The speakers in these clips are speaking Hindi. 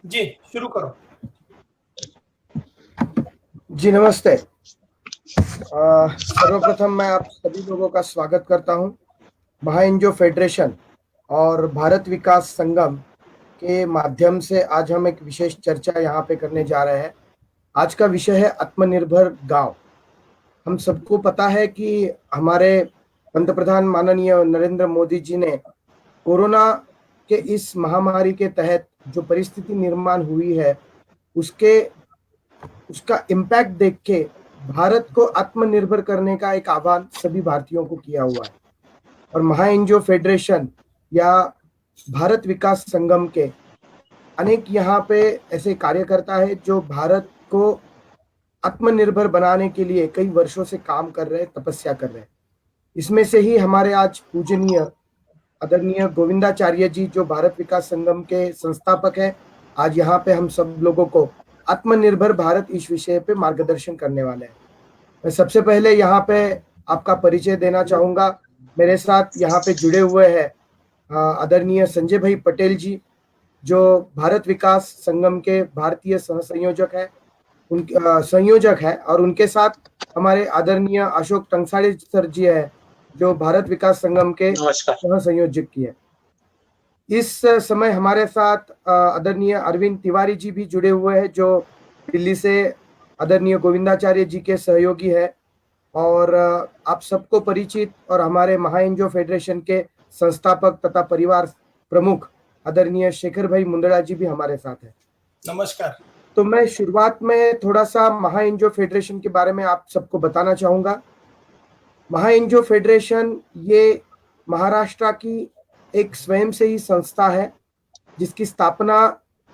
जी शुरू करो। जी नमस्ते। सर्वप्रथम मैं आप सभी लोगों का स्वागत करता हूं। महाएनजीओ फेडरेशन और भारत विकास संगम के माध्यम से आज हम एक विशेष चर्चा यहाँ पे करने जा रहे हैं। आज का विषय है आत्मनिर्भर गांव। हम सबको पता है कि हमारे पंतप्रधान माननीय नरेंद्र मोदी जी ने कोरोना के इस महामारी के तहत जो परिस्थिति निर्माण हुई है उसका इम्पैक्ट देख के भारत को आत्मनिर्भर करने का एक आह्वान सभी भारतीयों को किया हुआ है। और महाएनजीओ फेडरेशन या भारत विकास संगम के अनेक यहाँ पे ऐसे कार्यकर्ता है जो भारत को आत्मनिर्भर बनाने के लिए कई वर्षों से काम कर रहे हैं, तपस्या कर रहे हैं। इसमें से ही हमारे आज पूजनीय आदरणीय गोविंदाचार्य जी जो भारत विकास संगम के संस्थापक है, आज यहाँ पे हम सब लोगों को आत्मनिर्भर भारत इस विषय पे मार्गदर्शन करने वाले हैं। मैं सबसे पहले यहाँ पे आपका परिचय देना चाहूंगा। मेरे साथ यहाँ पे जुड़े हुए हैं आदरणीय संजय भाई पटेल जी जो भारत विकास संगम के भारतीय सह संयोजक है, संयोजक है, और उनके साथ हमारे आदरणीय अशोक टंगसाड़े सर जी है जो भारत विकास संगम के सह संयोजक की है। इस समय हमारे साथ आदरणीय अरविंद तिवारी जी भी जुड़े हुए हैं जो दिल्ली से आदरणीय गोविंदाचार्य जी के सहयोगी है, और आप सबको परिचित और हमारे महाएनजीओ फेडरेशन के संस्थापक तथा परिवार प्रमुख आदरणीय शेखर भाई मुंदड़ा जी भी हमारे साथ है। नमस्कार। तो मैं शुरुआत में थोड़ा सा महाएनजीओ फेडरेशन के बारे में आप सबको बताना चाहूंगा। महाएनजीओ फेडरेशन ये महाराष्ट्र की एक स्वयं से ही संस्था है जिसकी स्थापना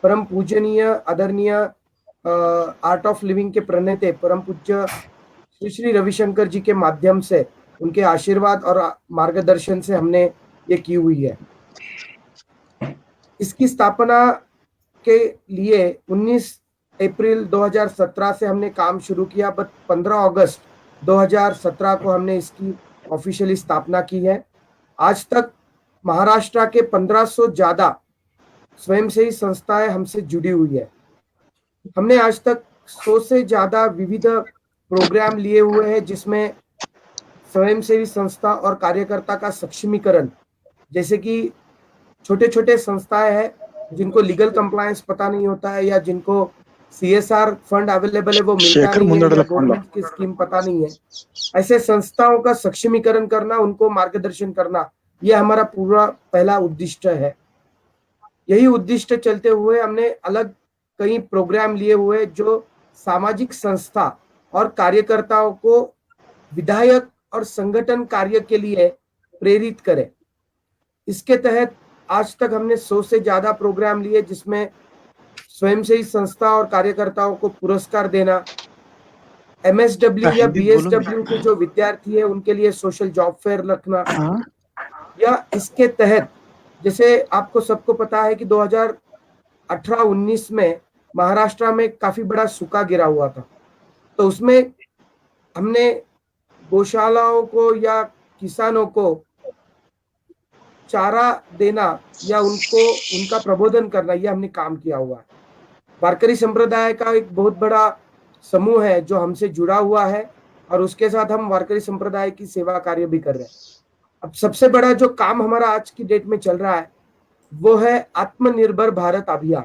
परम पूजनीय आदरणीय आर्ट ऑफ लिविंग के प्रणेता परम पूज्य श्री श्री रविशंकर जी के माध्यम से, उनके आशीर्वाद और मार्गदर्शन से हमने ये की हुई है। इसकी स्थापना के लिए 19 अप्रैल 2017 से हमने काम शुरू किया, बट 15 अगस्त 2017 को हमने इसकी ऑफिशियली स्थापना की है। आज तक महाराष्ट्र के 1500 ज्यादा स्वयं से ही संस्थाएं हमसे जुड़ी हुई है। हमने आज तक 100 से ज्यादा विविध प्रोग्राम लिए हुए हैं जिसमें स्वयंसेवी संस्था और कार्यकर्ता का सक्षमीकरण, जैसे कि छोटे छोटे संस्थाएं हैं जिनको लीगल कंप्लायंस पता नहीं होता है या जिनको CSR फंड अवेलेबल है वो मिलता नहीं है या गवर्नमेंट की स्कीम पता नहीं है, ऐसे संस्थाओं का सक्षमीकरण करना, उनको मार्गदर्शन करना, यह हमारा पूरा पहला उद्देश्य है। यही उद्देश्य चलते हुए हमने अलग कई प्रोग्राम लिए हुए जो सामाजिक संस्था और कार्यकर्ताओं को विधायक और संगठन कार्य के लिए प्रेरित करे। इसके तहत आज तक हमने 100 से ज्यादा प्रोग्राम लिए जिसमें स्वयं से ही संस्था और कार्यकर्ताओं को पुरस्कार देना, MSW या BSW के जो विद्यार्थी है उनके लिए सोशल जॉब फेयर रखना, या इसके तहत जैसे आपको सबको पता है कि 2018-19 में महाराष्ट्र में काफी बड़ा सूखा गिरा हुआ था, तो उसमें हमने गौशालाओं को या किसानों को चारा देना या उनको उनका प्रबोधन करना, यह हमने काम किया हुआ है। वारकरी संप्रदाय का एक बहुत बड़ा समूह है जो हमसे जुड़ा हुआ है और उसके साथ हम वारकरी संप्रदाय की सेवा कार्य भी कर रहे हैं। अब सबसे बड़ा जो काम हमारा आज की डेट में चल रहा है वो है आत्मनिर्भर भारत अभियान।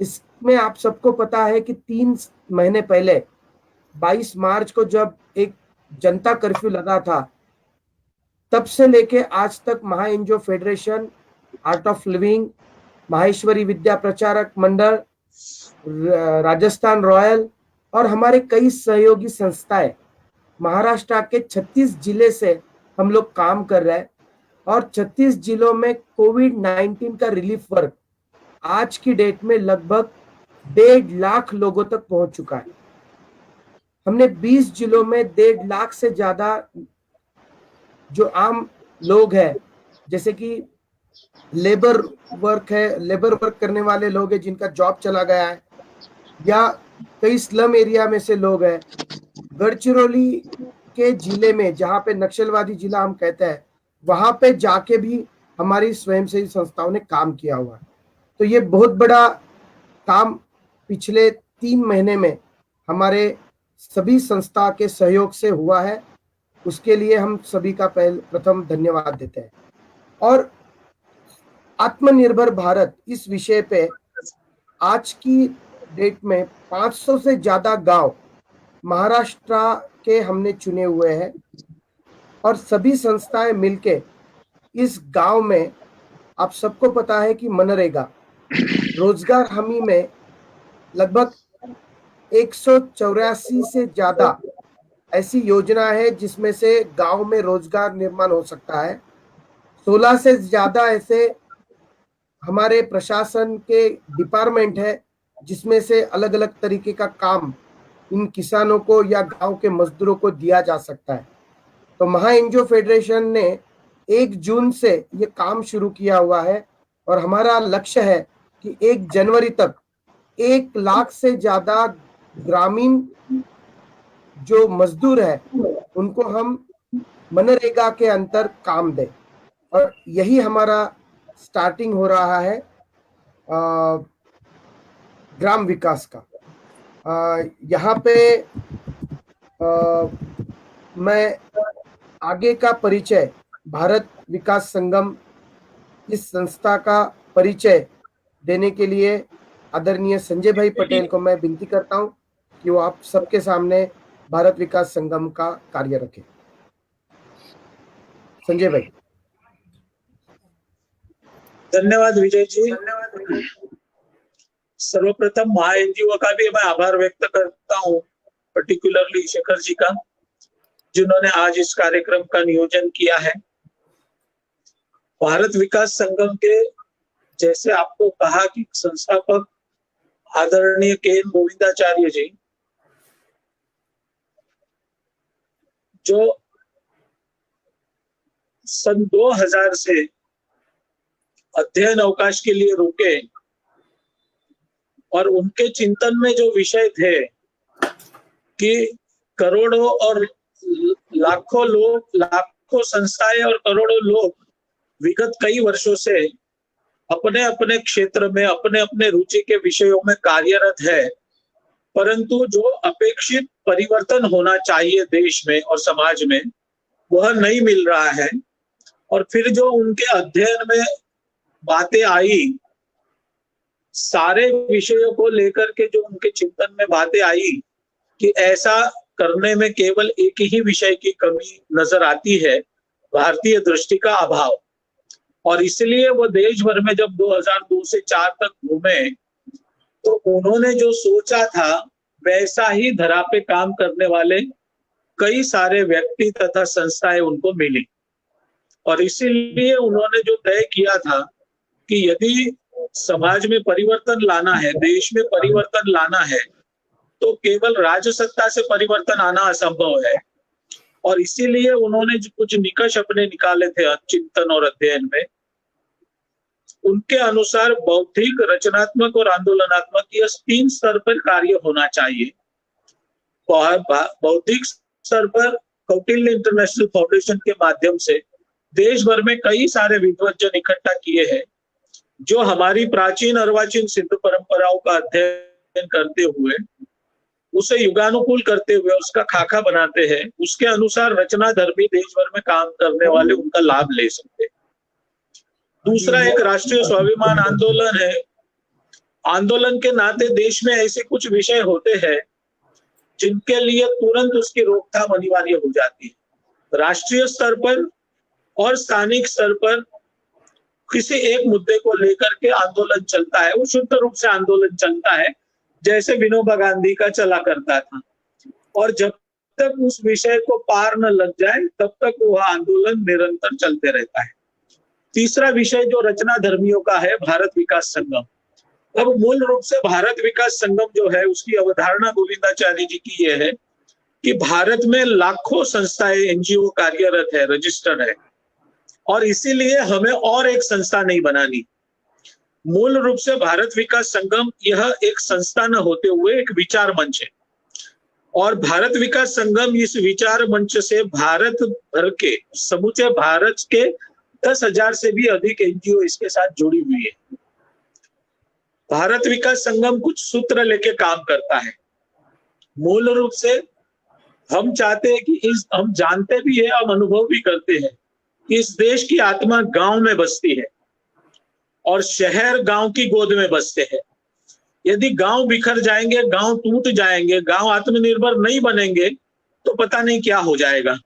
इसमें आप सबको पता है कि 3 महीने पहले 22 मार्च को जब एक जनता कर्फ्यू लगा था, तब से लेके आज तक Maha NGO federation, Art of Living, Maheshwari Vidya Pracharak Mandal, Rajasthan royal और हमारे कई सहयोगी संस्थाएं महाराष्ट्र के 36 जिले से हम लोग काम कर रहे हैं, और 36 जिलों में कोविड-19 का रिलीफ वर्क आज की डेट में लगभग 1.5 लाख लोगों तक पहुंच चुका है। हमने 20 जिलों में 1.5 लाख से ज्यादा जो आम लोग हैं, जैसे कि लेबर वर्क करने वाले लोग हैं जिनका जॉब चला गया है, या कई स्लम एरिया में से लोग हैं, गढ़चिरौली के जिले में जहाँ पे नक्सलवादी जिला हम कहते हैं, वहां पे जाके भी हमारी स्वयंसेवी संस्थाओं ने काम किया हुआ है। तो ये बहुत बड़ा काम पिछले 3 महीने में हमारे सभी संस्था के सहयोग से हुआ है, उसके लिए हम सभी का प्रथम धन्यवाद देते हैं। और आत्मनिर्भर भारत इस विषय पे आज की डेट में 500 से ज्यादा गांव महाराष्ट्र के हमने चुने हुए हैं और सभी संस्थाएं मिलके इस गांव में, आप सबको पता है कि मनरेगा रोजगार हमी में लगभग 184 से ज्यादा ऐसी योजना है जिसमें से गांव में रोजगार निर्माण हो सकता है। 16 से ज्यादा ऐसे हमारे प्रशासन के डिपार्टमेंट है जिसमें से अलग अलग तरीके का काम इन किसानों को या गांव के मजदूरों को दिया जा सकता है। तो महा एनजीओ फेडरेशन ने 1 जून से ये काम शुरू किया हुआ है और हमारा लक्ष्य है कि 1 जनवरी तक 1 लाख से ज्यादा ग्रामीण जो मजदूर है उनको हम मनरेगा के अंतर काम दें, और यही हमारा स्टार्टिंग हो रहा है ग्राम विकास का। यहाँ पे मैं आगे का परिचय भारत विकास संगम इस संस्था का परिचय देने के लिए आदरणीय संजय भाई पटेल को मैं विनती करता हूं कि वो आप सबके सामने भारत विकास संगम का कार्य रखें। संजय भाई। धन्यवाद विजय जी। सर्वप्रथम महा एनजीओ का भी मैं आभार व्यक्त करता हूँ, पर्टिकुलरली शेखर जी का, जिन्होंने आज इस कार्यक्रम का नियोजन किया है। भारत विकास संगम के जैसे आपको कहा कि संस्थापक आदरणीय के.एन. गोविंदाचार्य जी, जो सन 2000 से अध्ययन अवकाश के लिए रुके और उनके चिंतन में जो विषय थे कि करोड़ों और लाखों लोग, लाखों संस्थाएं और करोड़ों लोग विगत कई वर्षों से अपने अपने क्षेत्र में अपने अपने रुचि के विषयों में कार्यरत है, परंतु जो अपेक्षित परिवर्तन होना चाहिए देश में और समाज में वह नहीं मिल रहा है। और फिर जो उनके अध्ययन में बातें आई, सारे विषयों को लेकर के जो उनके चिंतन में बातें आई कि ऐसा करने में केवल एक ही विषय की कमी नजर आती है, भारतीय दृष्टि का अभाव। और इसलिए वो देश भर में जब 2002 से 4 तक घूमे तो उन्होंने जो सोचा था वैसा ही धरा पे काम करने वाले कई सारे व्यक्ति तथा संस्थाएं उनको मिली। और इसीलिए उन्होंने जो तय किया था कि यदि समाज में परिवर्तन लाना है, देश में परिवर्तन लाना है, तो केवल राजसत्ता से परिवर्तन आना असंभव है। और इसीलिए उन्होंने जो कुछ निकष अपने निकाले थे चिंतन और अध्ययन में, उनके अनुसार बौद्धिक, रचनात्मक और आंदोलनात्मक ये 3 स्तर पर कार्य होना चाहिए। बौद्धिक स्तर पर कौटिल्य इंटरनेशनल फाउंडेशन के माध्यम से देश भर में कई सारे विद्वज्जन इकट्ठा किए हैं जो हमारी प्राचीन अर्वाचीन सिद्ध परंपराओं का अध्ययन करते हुए, उसे युगानुकूल करते हुए उसका खाका बनाते हैं, उसके अनुसार रचनाधर्मी देश भर में काम करने वाले उनका लाभ ले सकते हैं। दूसरा एक राष्ट्रीय स्वाभिमान आंदोलन है। आंदोलन के नाते देश में ऐसे कुछ विषय होते हैं जिनके लिए तुरंत उसकी रोकथाम अनिवार्य हो जाती है। राष्ट्रीय स्तर पर और स्थानिक स्तर पर किसी एक मुद्दे को लेकर के आंदोलन चलता है, वो शुद्ध रूप से आंदोलन चलता है, जैसे विनोबा गांधी का चला करता था। और जब तक उस विषय को पार न लग जाए तब तक वह आंदोलन निरंतर चलते रहता है। तीसरा विषय जो रचना धर्मियों का है, भारत विकास संगम। अब मूल रूप से भारत विकास संगम जो है उसकी अवधारणा गोविंदाचार्य जी की यह है कि भारत में लाखों संस्थाएं, एनजीओ कार्यरत है, रजिस्टर है, और इसीलिए हमें और एक संस्था नहीं बनानी। मूल रूप से भारत विकास संगम यह एक संस्था न होते हुए एक विचार मंच है, और भारत विकास संगम इस विचार मंच से भारत भर के, समूचे भारत के 10,000 से भी अधिक एनजीओ इसके साथ जुड़ी हुई है। भारत विकास संगम कुछ सूत्र लेके काम करता है। मूल रूप से हम चाहते हैं कि हम जानते भी है, हम अनुभव भी करते हैं कि इस देश की आत्मा गांव में बसती है और शहर गांव की गोद में बसते हैं। यदि गांव बिखर जाएंगे, गांव टूट जाएंगे, गांव आत्मनिर्भर नहीं बनेंगे तो पता नहीं क्या हो जाएगा।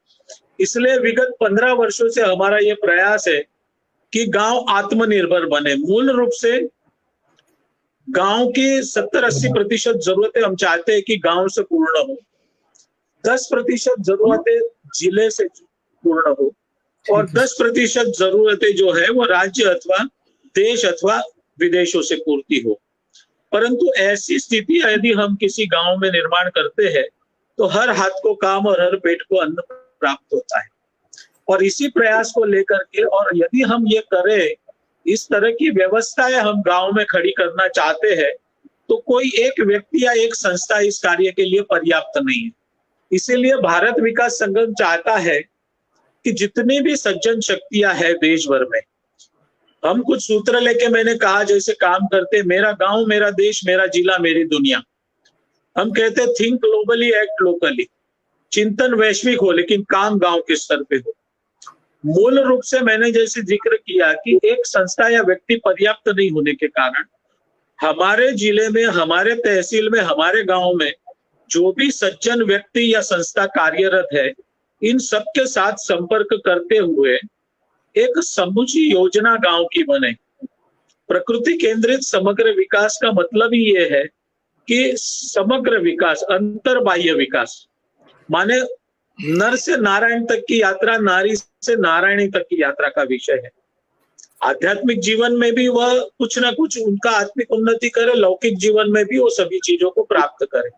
इसलिए विगत 15 वर्षों से हमारा यह प्रयास है कि गांव आत्मनिर्भर बने। मूल रूप से गांव की 70-80% जरूरतें हम चाहते हैं कि गांव से पूर्ण हो, 10% जरूरतें जिले से पूर्ण हो और 10% जरूरतें जो है वो राज्य अथवा देश अथवा विदेशों से पूर्ति हो। परंतु ऐसी स्थिति यदि हम किसी गांव में निर्माण करते हैं तो हर हाथ को काम और हर पेट को अन्न प्राप्त होता है। और इसी प्रयास को लेकर के, और यदि हम ये करें, इस तरह की व्यवस्थाएं हम गांव में खड़ी करना चाहते हैं, तो कोई एक व्यक्ति या एक संस्था इस कार्य के लिए पर्याप्त नहीं है। इसीलिए भारत विकास संगम चाहता है कि जितनी भी सज्जन शक्तियां हैं देश भर में, हम कुछ सूत्र लेके, मैंने कहा जैसे काम करते, मेरा गांव मेरा देश, मेरा जिला मेरी दुनिया। हम कहते थिंक ग्लोबली एक्ट लोकली, चिंतन वैश्विक हो लेकिन काम गांव के स्तर पे हो। मूल रूप से मैंने जैसे जिक्र किया कि एक संस्था या व्यक्ति पर्याप्त नहीं होने के कारण हमारे जिले में, हमारे तहसील में, हमारे गांव में जो भी सज्जन व्यक्ति या संस्था कार्यरत है, इन सबके साथ संपर्क करते हुए एक समूची योजना गांव की बने। प्रकृति केंद्रित समग्र विकास का मतलब ही ये है कि समग्र विकास, अंतर्बाह्य विकास, माने नर से नारायण तक की यात्रा, नारी से नारायणी तक की यात्रा का विषय है। आध्यात्मिक जीवन में भी वह कुछ ना कुछ उनका आत्मिक उन्नति करे, लौकिक जीवन में भी वो सभी चीजों को प्राप्त करे।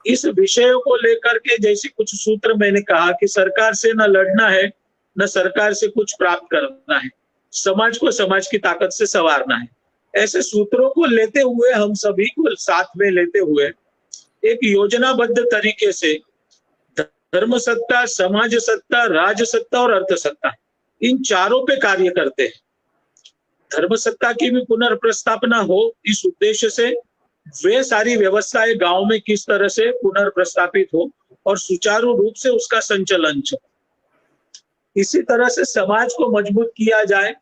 इस विषय को लेकर के जैसे कुछ सूत्र मैंने कहा कि सरकार से न लड़ना है, न सरकार से कुछ प्राप्त करना है, समाज को समाज की ताकत से संवारना है। ऐसे सूत्रों को लेते हुए, हम सभी को साथ में लेते हुए एक योजनाबद्ध तरीके से धर्म सत्ता, समाज सत्ता, राज सत्ता और अर्थ सत्ता, इन चारों पे कार्य करते हैं। धर्म सत्ता की भी पुनर्प्रस्थापना हो, इस उद्देश्य से वे सारी व्यवस्थाएं गांव में किस तरह से पुनर्प्रस्थापित हो और सुचारू रूप से उसका संचालन चले। इसी तरह से समाज को मजबूत किया जाए।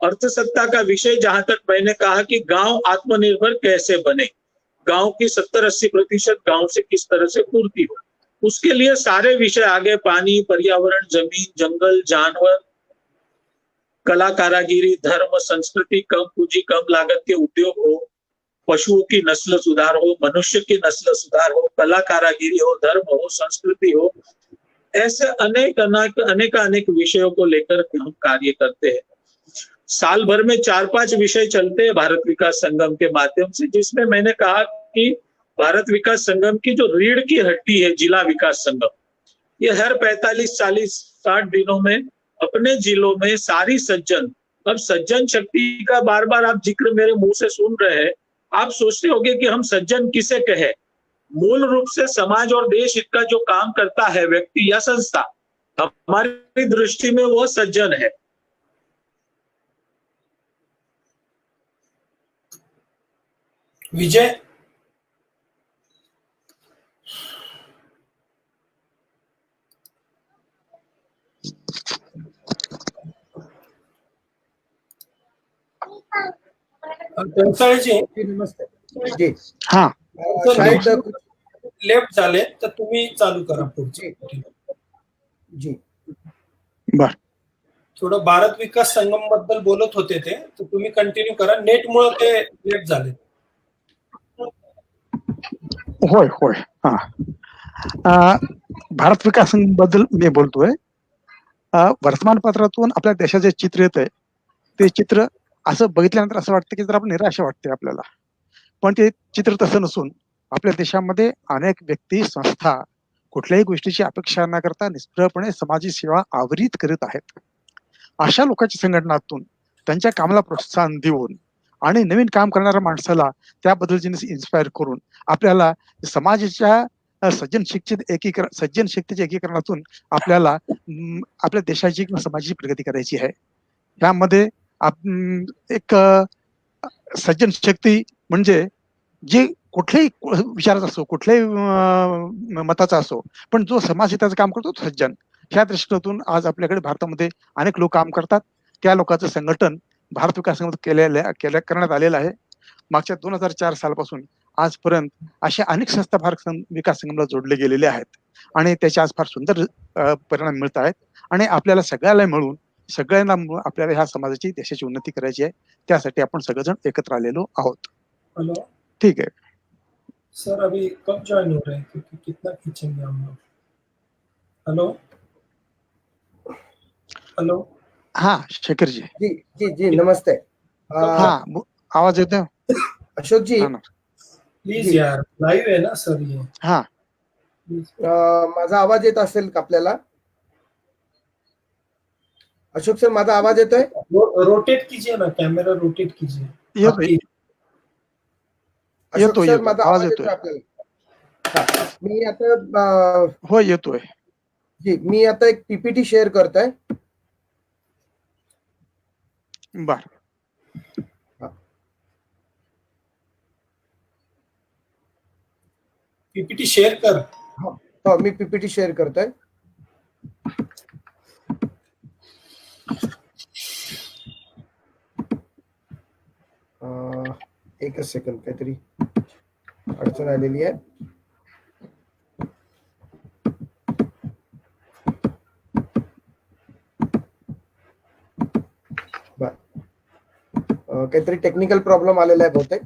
अर्थ सत्ता का विषय, जहां तक मैंने कहा कि गांव आत्मनिर्भर कैसे बने, गांव की 70-80% गांव से किस तरह से पूर्ति हो, उसके लिए सारे विषय आगे, पानी, पर्यावरण, जमीन, जंगल, जानवर, कला कारागिरी, धर्म, संस्कृति, कम पूंजी कम लागत के उद्योग हो, पशुओं की नस्ल सुधार हो, मनुष्य की नस्ल सुधार हो, कला कारागिरी हो, धर्म हो, संस्कृति हो, ऐसे अनेक विषयों को लेकर हम कार्य करते हैं। साल भर में 4-5 विषय चलते हैं भारत विकास संगम के माध्यम से, जिसमें मैंने कहा कि भारत विकास संगम की जो रीढ़ की हड्डी है जिला विकास संगम, ये हर 45, 40, 60 दिनों में अपने जिलों में सारी सज्जन, अब सज्जन शक्ति का बार बार आप जिक्र मेरे मुंह से सुन रहे हैं, आप सोचते होंगे कि हम सज्जन किसे कहे। मूल रूप से समाज और देश हित का जो काम करता है व्यक्ति या संस्था, हमारी दृष्टि में वो सज्जन है। विजय, जी नमस्ते जी। हाँ, शायद लेफ्ट झाले तर तुम्ही चालू करा पुढचे जी। बर, थोडं भारत विकास संगम बद्दल बोलत होते ते, तर तुम्ही कंटिन्यू करा, नेट मुळे ते लेफ्ट झाले। होय होय हा, भारत विकास बद्दल मी बोलतोय। वर्तमानपत्रातून आपल्या देशाचे चित्र येत आहे, ते चित्र असं बघितल्यानंतर असं वाटतं की जर आपण निराशा वाटते आपल्याला, पण ते चित्र तसं नसून आपल्या देशामध्ये अनेक व्यक्ती, संस्था कुठल्याही गोष्टीची अपेक्षा न करता निष्प्रयपणे समाजी सेवा आवरीत करीत आहेत। अशा लोकांच्या संघटनातून त्यांच्या कामाला प्रोत्साहन देऊन आणि नवीन काम करणाऱ्या माणसाला त्या पद्धतीने इन्स्पायर करून आपल्याला समाजाच्या सज्जन शक्तीच्या एकीकरणातून आपल्याला आपल्या देशाची किंवा समाजाची प्रगती करायची आहे। त्यामध्ये एक सज्जन शक्ती म्हणजे जे कुठल्याही विचाराचा असो, कुठल्याही मताचा असो, पण जो समाजहिताचं काम करतो तो सज्जन. ह्या दृष्टीतून आज आपल्याकडे भारतामध्ये अनेक लोक काम करतात. त्या लोकांचं संघटन भारत विकास संघ करण्यात आलेलं आहे. मागच्या 2004 सालापासून आजपर्यंत अशा अनेक संस्था भारत विकास संघाला जोडले गेलेले आहेत आणि त्याचे आज फार सुंदर परिणाम मिळत आहेत. आणि आपल्याला सगळ्याला मिळून सगळ्यांना आपल्याला ह्या समाजाची देशाची उन्नती करायची आहे. त्यासाठी आपण सगळेजण एकत्र आलेलो आहोत. हेलो ठीक है सर, अभी कब ज्वाइन हो रहे हैं, क्योंकि कितना खींचेंगे हम लोग? हेलो हेलो हाँ शेखर जी. जी जी जी नमस्ते। हाँ आवाज येतोय. अशोक जी, हाँ ना. प्लीज जी. यार, लाईव्ह आहे ना सर ये. हाँ प्लीज. माझा आवाज येत असेल का आपल्याला? अशोक सर, माझा आवाज येतोय? रोटेट कीजिए ना, कैमरा रोटेट कीजिए. येतोय आपकी अशोक येतोय सर, येतोय माझा आवाज आवाज येतोय. येतोय आपल्याला? हा. मी आता हो येतोय. मी आता एक पीपीटी शेअर करतोय. बर पीपीटी शेअर कर. हो, मी पीपीटी शेअर करतोय. एकच सेकंड, काहीतरी अडचण आलेली आहे. काहीतरी टेक्निकल प्रॉब्लेम आलेला आहे बहुतेक.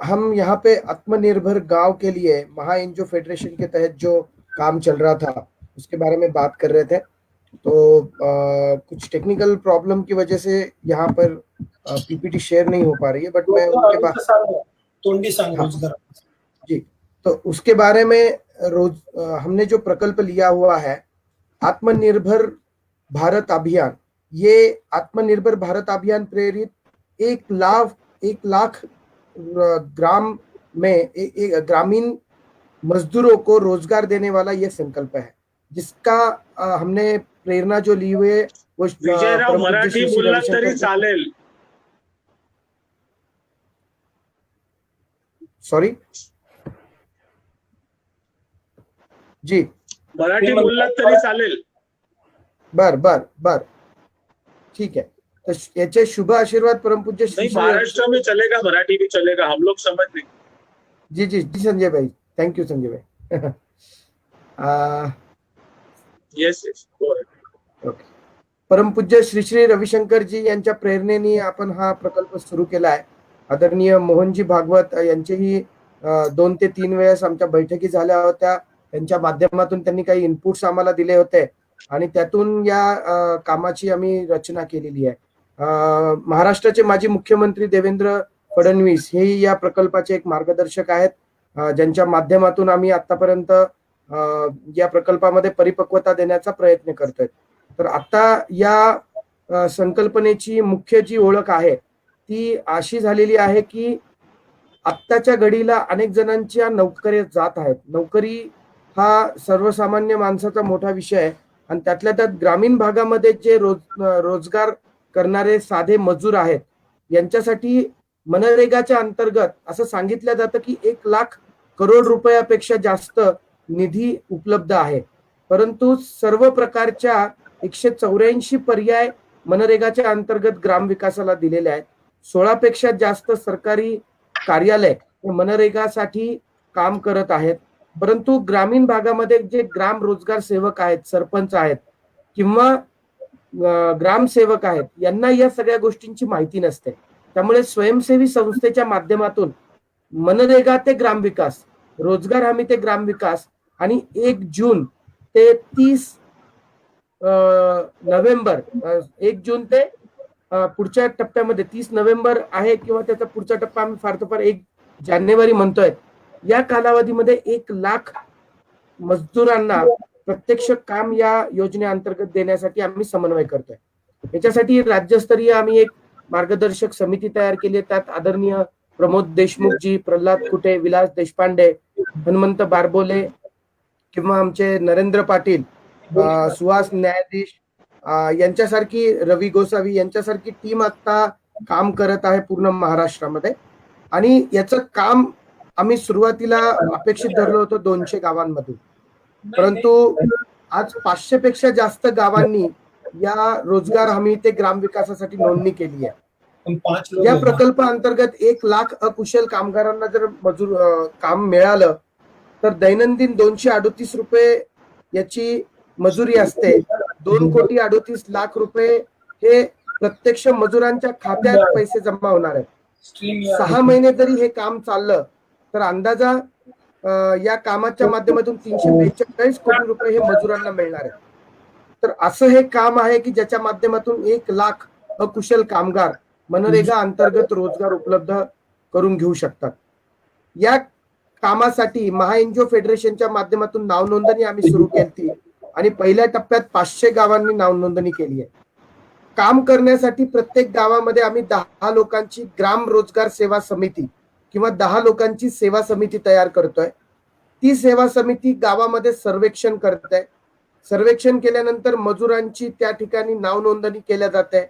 हम यहाँ पे आत्मनिर्भर गांव के लिए महा एनजीओ फेडरेशन के तहत जो काम चल रहा था उसके बारे में बात कर रहे थे. तो कुछ टेक्निकल प्रॉब्लम की वजह से यहाँ पर पीपीटी शेयर नहीं हो पा रही है, बट मैं उनके बाद तोंडी सांग हाँ. रोजगार. जी, तो उसके बारे में हमने जो प्रकल्प लिया हुआ है आत्मनिर्भर भारत अभियान, ये आत्मनिर्भर भारत अभियान प्रेरित 1 लाख ग्राम में ग्रामीण मजदूरों को रोजगार देने वाला ये संकल्प है, जिसका हमने प्रेरणा जो ली हुई है वो विजयराव मराठी बोलला तरी चालेल. सॉरी जी, मराठी बोलला तरी चालेल. बर ठीक है. तो याचे शुभ आशीर्वाद परमपूज्य नहीं, महाराष्ट्र में चलेगा, मराठी भी चलेगा, हम लोग समझ लेंगे. जी जी जी संजय भाई, थैंक यू संजय भाई. Yes yes okay. परमपूज्य श्री श्री रविशंकर जी यांच्या प्रेरणेने आपण हा प्रकल्प सुरू केला आहे. आदरणीय मोहनजी भागवत यांचेही 2 ते 3 वेळेस आमच्या बैठकी झाल्या होत्या. त्यांच्या माध्यमातून त्यांनी काही इनपुट्स आम्हाला दिले होते आणि त्यातून या कामाची आम्ही रचना केलेली आहे. महाराष्ट्राचे माजी मुख्यमंत्री देवेंद्र फडणवीस हे या प्रकल्पाचे एक मार्गदर्शक आहेत, ज्यांच्या माध्यमातून आम्ही आतापर्यंत या प्रकल्पामध्ये परिपक्वता देण्याचा प्रयत्न करतोय. तर आता या संकल्पनेची मुख्य जी ओळख आहे ती अशी झालेली आहे की आत्ताच्या घडीला अनेक जणांच्या नोकऱ्या जात आहेत. नोकरी हा सर्वसामान्य माणसाचा मोठा विषय आहे आणि त्यातल्या त्यात ग्रामीण भागामध्ये जे रोजगार करणारे साधे मजूर आहेत यांच्यासाठी मनरेगाच्या अंतर्गत असं सांगितलं जातं की 1 लाख करोड रुपयापेक्षा जास्त निधी उपलब्ध आहे, परंतु सर्व प्रकारच्या 184 पर्याय मनरेगाच्या अंतर्गत ग्रामविकासाला दिलेले आहेत. 16 पेक्षा जास्त सरकारी कार्यालय मनरेगासाठी काम करत आहेत, परंतु ग्रामीण भागामध्ये जे ग्राम रोजगार सेवक आहेत, सरपंच आहेत किंवा ग्रामसेवक आहेत यांना या सगळ्या गोष्टींची माहिती नसते. त्यामुळे स्वयंसेवी संस्थेच्या माध्यमातून मनरेगा ते ग्रामविकास, रोजगार हमी ते ग्रामविकास आणि 1 जून ते 30 नोव्हेंबर 1 जून ते पुढच्या टप्प्यामध्ये 30 नोव्हेंबर आहे किंवा त्याचा पुढचा टप्पा आम्ही फार तर फार 1 जानेवारी म्हणतोय. या कालावधीमध्ये 1 लाख मजदूरांना प्रत्यक्ष काम या योजनेअंतर्गत देण्यासाठी आम्ही समन्वय करतोय. याच्यासाठी राज्यस्तरीय आम्ही एक मार्गदर्शक समिती तयार केली आहे. त्यात आदरणीय प्रमोद देशमुख जी, प्रल्हाद कुटे, विलास देशपांडे, हनुमंत बारबोले किंवा आमचे नरेंद्र पाटील, सुहास न्यायाधीश, यांच्यासारखी रवी गोसावी यांच्यासारखी टीम आता काम करत आहे पूर्ण महाराष्ट्रामध्ये. आणि याचं काम आम्ही सुरुवातीला अपेक्षित धरलं होतं 200 गावांमधून, परंतु आज 500 पेक्षा जास्त गावांनी या रोजगार हमी ते ग्रामविकासासाठी नोंदणी केली आहे. या प्रकल्पाअंतर्गत 1 लाख अकुशल कामगारांना जर काम मिळालं तर दैनंदिन 238 रुपये याची मजुरी असते. 2,38,00,000 रुपये हे प्रत्यक्ष मजुरांच्या खात्यात पैसे जमा होणार आहेत. 6 महिने जरी हे काम चाललं तर अंदाजा या कामाच्या माध्यमातून 342 कोटी रुपये हे मजुरांना मिळणार आहेत. तर असं हे काम आहे की ज्याच्या माध्यमातून 1 लाख अकुशल कामगार मनरेगा अंतर्गत रोजगार उपलब्ध करून घेऊ शकतात. या कामासाठी महा एनजीओ फेडरेशनच्या माध्यमातून नाव नोंदणी आम्ही सुरू केली आणि पहिल्या टप्प्यात 500 गावांनी नाव नोंदणी केली आहे. काम करण्यासाठी प्रत्येक गावामध्ये आम्ही 10 लोकांची ग्राम रोजगार सेवा समिती किंवा 10 लोकांची सेवा समिती तयार करतोय. ती सेवा समिती गावामध्ये सर्वेक्षण करते. सर्वेक्षण केल्यानंतर मजुरांची त्या ठिकाणी नाव नोंदणी केल्या जाते.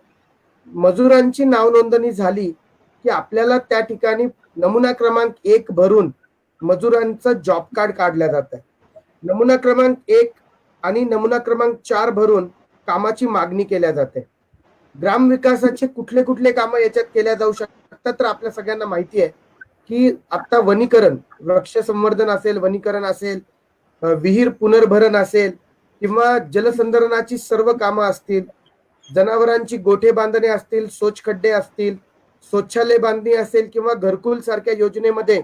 मजुरांची नाव नोंदणी झाली की आपल्याला त्या ठिकाणी नमुना क्रमांक 1 भरून मजुरांचं जॉब कार्ड काढलं जातं. नमुना क्रमांक 1 आणि नमुना क्रमांक 4 भरून कामाची मागणी केल्या जाते. ग्रामविकासाचे कुठले कुठले कामं याच्यात केल्या जाऊ शकतात तर आपल्या सगळ्यांना माहिती आहे की आता वनीकरण, वृक्ष संवर्धन असेल, वनीकरण असेल, विहीर पुनर्भरण असेल किंवा जलसंधारणाची सर्व कामं असतील, जनावरांची गोठे बांधणे असतील, शौचखड्डे असतील, शौचालय बांधणी असेल किंवा घरकुल सारख्या योजनेमध्ये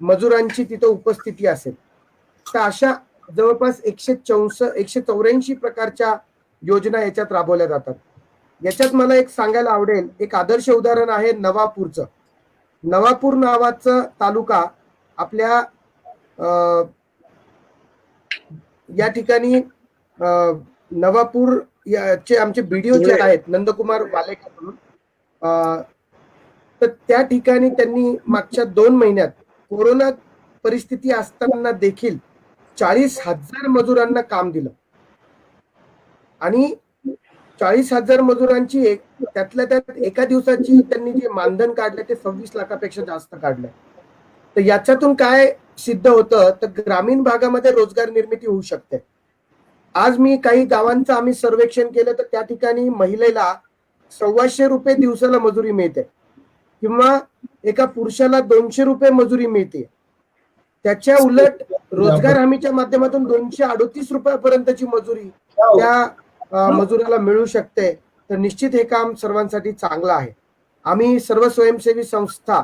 मजुरांची तिथं उपस्थिती असेल. तर अशा जवळपास 184 प्रकारच्या योजना याच्यात राबवल्या जातात. याच्यात मला एक सांगायला आवडेल, एक आदर्श उदाहरण आहे नवापूरचं. नवापूर नावाचं तालुका आपल्या या ठिकाणी नवापूर चे आमचे बीडीओ जे आहेत नंदकुमार वालेकर म्हणून, तर त्या ठिकाणी त्यांनी मागच्या 2 महिन्यात कोरोना परिस्थिती असताना देखील 40,000 मजुरांना काम दिलं आणि 40,000 मजुरांची त्यातल्या त्यात एका दिवसाची त्यांनी जे मानधन काढले ते 26 लाखापेक्षा जास्त काढलंय. तर याच्यातून काय सिद्ध होतं तर ग्रामीण भागामध्ये रोजगार निर्मिती होऊ शकते. आज मी काही गावांचं आम्ही सर्वेक्षण केलं तर त्या ठिकाणी महिलेला 1,200 रुपये दिवसाला मजुरी मिळते किंवा एका पुरुषाला 200 रुपये मजुरी मिळते. त्याच्या उलट रोजगार हमीच्या माध्यमातून 238 रुपयापर्यंतची मजुरी त्या मजुराला मिळू शकते. तर निश्चित हे काम सर्वांसाठी चांगलं आहे. आम्ही सर्व स्वयंसेवी संस्था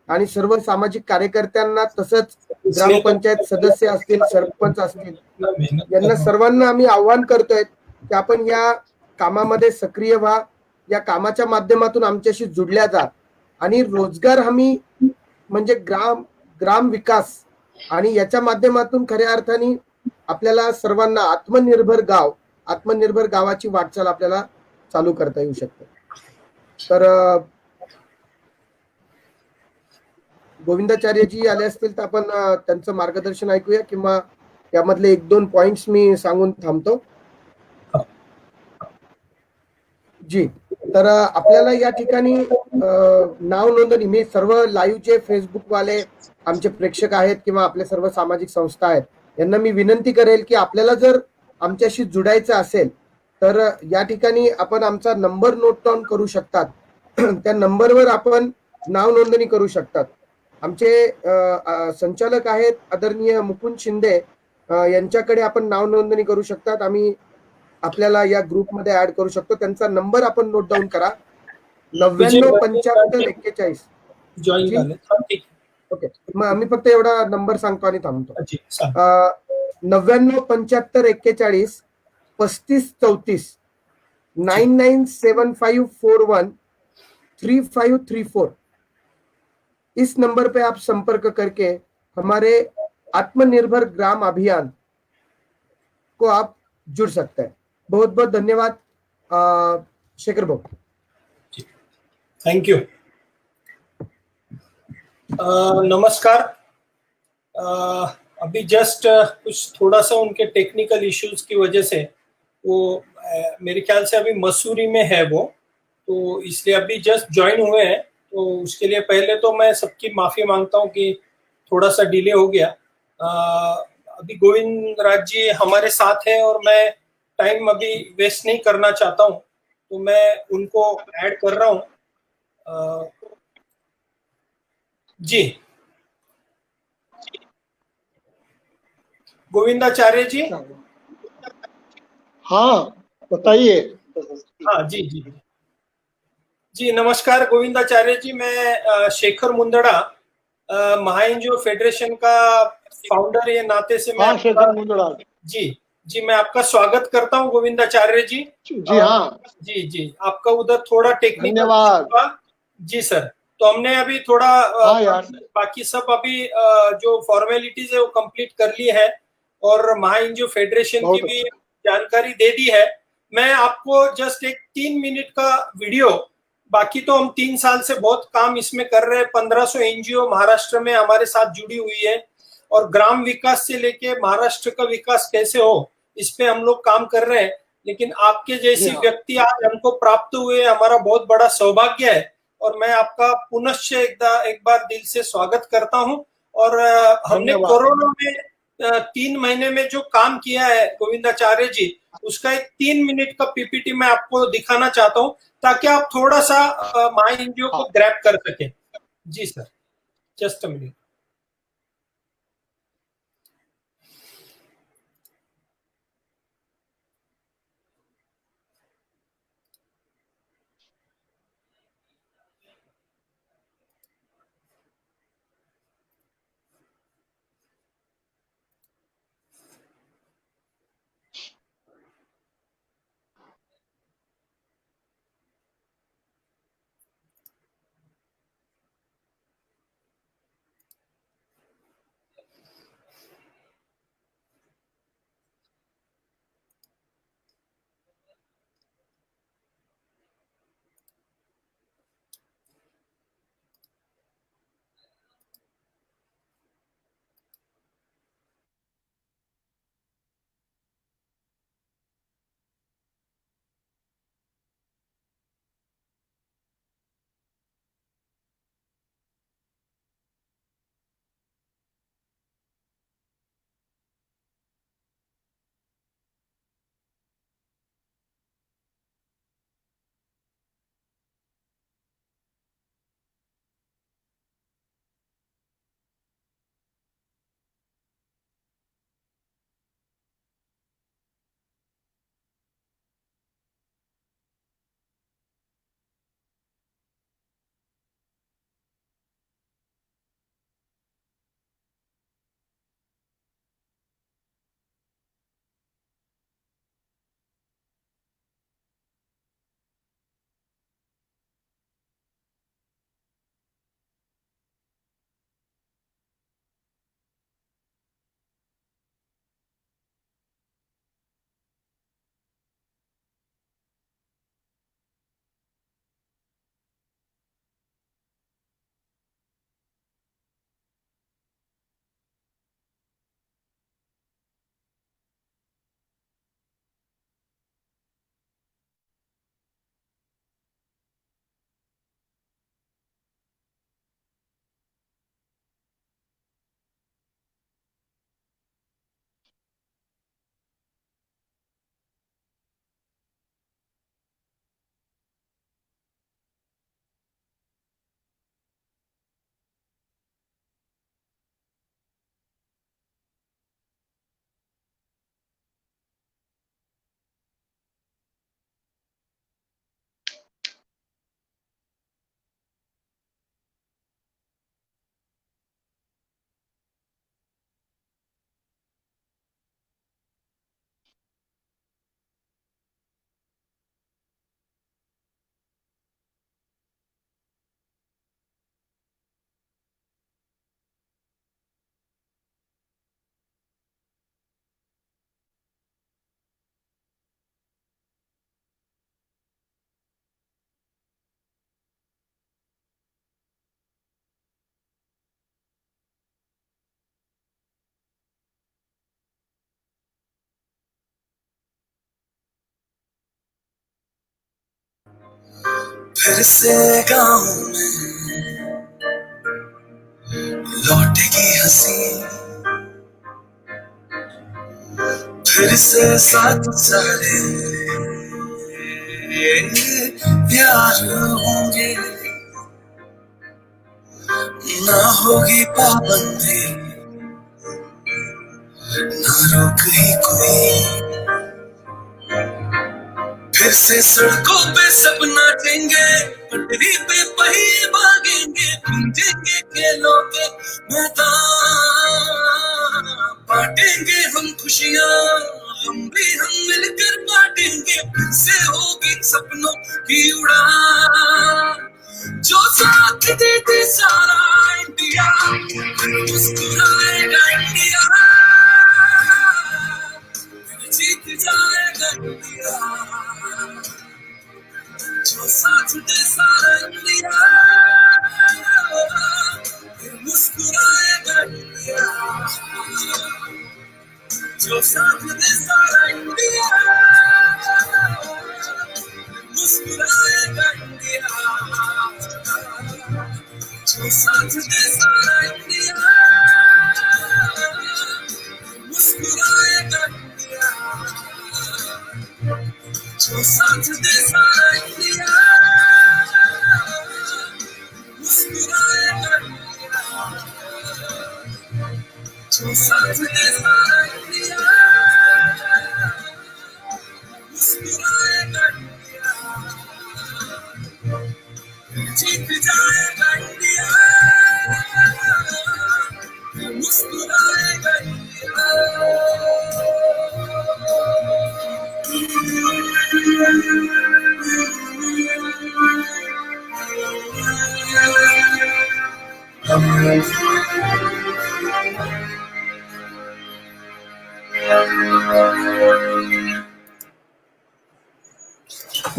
आणि सर्व सामाजिक कार्यकर्त्यांना तसंच ग्रामपंचायत सदस्य असतील, सरपंच असतील, यांना सर्वांना आम्ही आव्हान करतोय की आपण या कामामध्ये सक्रिय व्हा, या कामाच्या माध्यमातून आमच्याशी जुडल्या जा आणि रोजगार हमी म्हणजे ग्राम विकास आणि याच्या माध्यमातून खऱ्या अर्थाने आपल्याला सर्वांना आत्मनिर्भर गावाची वाटचाल आपल्याला चालू करता येऊ शकते. तर गोविंदाचार्यजी आले असतील तर आपण त्यांचं मार्गदर्शन ऐकूया किंवा यामधले 1-2 पॉइंट्स मी सांगून थांबतो. जी, तर आपल्याला या ठिकाणी नाव नोंदणी, मी सर्व लाईव्ह जे फेसबुक वाले आमचे प्रेक्षक आहेत किंवा आपले सर्व सामाजिक संस्था आहेत यांना मी विनंती करेल की आपल्याला जर आमच्याशी जुडायचं असेल तर या ठिकाणी आपण आमचा नंबर नोट डाऊन करू शकतात. त्या नंबरवर आपण नाव नोंदणी करू शकतात. आमचे संचालक आहेत आदरणीय मुकुंद शिंदे, यांच्याकडे आपण नाव नोंदणी करू शकतात. आम्ही आपल्याला या ग्रुपमध्ये ऍड करू शकतो. त्यांचा नंबर आपण नोट डाऊन करा, 997541. ओके, मग मी फक्त एवढा नंबर सांगतो आणि थांबतो. 997541 3534 997541 3534. इस नंबर पे आप संपर्क करके हमारे आत्मनिर्भर ग्राम अभियान को आप जुड़ सकते हैं. बहुत बहुत धन्यवाद शेखर भाऊ. Thank you. नमस्कार. अभी जस्ट कुछ थोड़ा सा उनके टेक्निकल इश्यूज की वजह से वो मेरे ख्याल से अभी मसूरी में है वो, तो इसलिए अभी जस्ट ज्वाइन हुए हैं, तो उसके लिए पहले तो मैं सबकी माफी मांगता हूँ कि थोड़ा सा डिले हो गया। अभी गोविंद राज जी हमारे साथ हैं और मैं टाइम अभी वेस्ट नहीं करना चाहता हूँ, तो मैं उनको ऐड कर रहा हूँ। जी गोविंदाचार्य जी। हाँ बताइए। हाँ जी जी जी, नमस्कार गोविंदाचार्य जी। मैं शेखर मुंदड़ा, महाएनजीओ फेडरेशन का फाउंडर ये नाते से मैं हाँ आपका शेखर मुंदड़ा। जी जी मैं आपका स्वागत करता हूँ गोविंदाचार्य जी। जी हाँ जी जी, आपका उधर थोड़ा टेक्निकल धन्यवाद। इशू था जी सर। तो हमने अभी थोड़ा हाँ यार। बाकी सब अभी जो फॉर्मेलिटीज है वो कंप्लीट कर ली है और महाएनजीओ फेडरेशन की बहुत भी अच्छा। जानकारी दे दी है। मैं आपको जस्ट एक 3 मिनट का वीडियो, बाकी तो हम 3 साल से बहुत काम इसमें कर रहे हैं। 1500 एनजीओ महाराष्ट्र में हमारे साथ जुड़ी हुई है और ग्राम विकास से लेके महाराष्ट्र का विकास कैसे हो इस पे हम लोग काम कर रहे हैं। लेकिन आपके जी जैसे हाँ। व्यक्ति आज हमको प्राप्त हुए, हमारा बहुत बड़ा सौभाग्य है और मैं आपका पुनश्च एक बार दिल से स्वागत करता हूं। और हमने धन्यवाद। कोरोना में 3 महीने में जो काम किया है गोविंदाचार्य जी, उसका एक 3 मिनट का पीपीटी मैं आपको दिखाना चाहता हूं ताकि आप थोड़ा सा माई एनजीओ को हाँ ग्रैब कर सके। जी सर, जस्ट अ मिनट। फिर से गाँव में लौटेगी हंसी, फिर से साथ सारे प्यार होंगे, ना होगी पाबंदी, ना रोक ही कोई। फिर से सड़कों पे सब नाचेंगे, पटरी पे पहिए भागेंगे, गूंजेंगे खेलों के मैदान, बांटेंगे हम खुशियां, हम मिलकर बांटेंगे। फिर से होगी सपनों की उड़ान, जो साथ देते सारा इंडिया, मुस्कुराएगा इंडिया, जीत जाएगा इंडिया, जो साथ दे सारा इंडिया, मुस्कुराएगा इंडिया, जो साथ दे सारा इंडिया, मुस्कुराएगा इंडिया, जो साथ दे सारा इंडिया, मुस्कुराएगा इंडिया, जो साथ दे सारा इंडिया, मुस्कुराएगा इंडिया, जो साथ दे सारा इंडिया, मुस्कुराएगा इंडिया, जीत जाएगा इंडिया, मुस्कुराएगा इंडिया।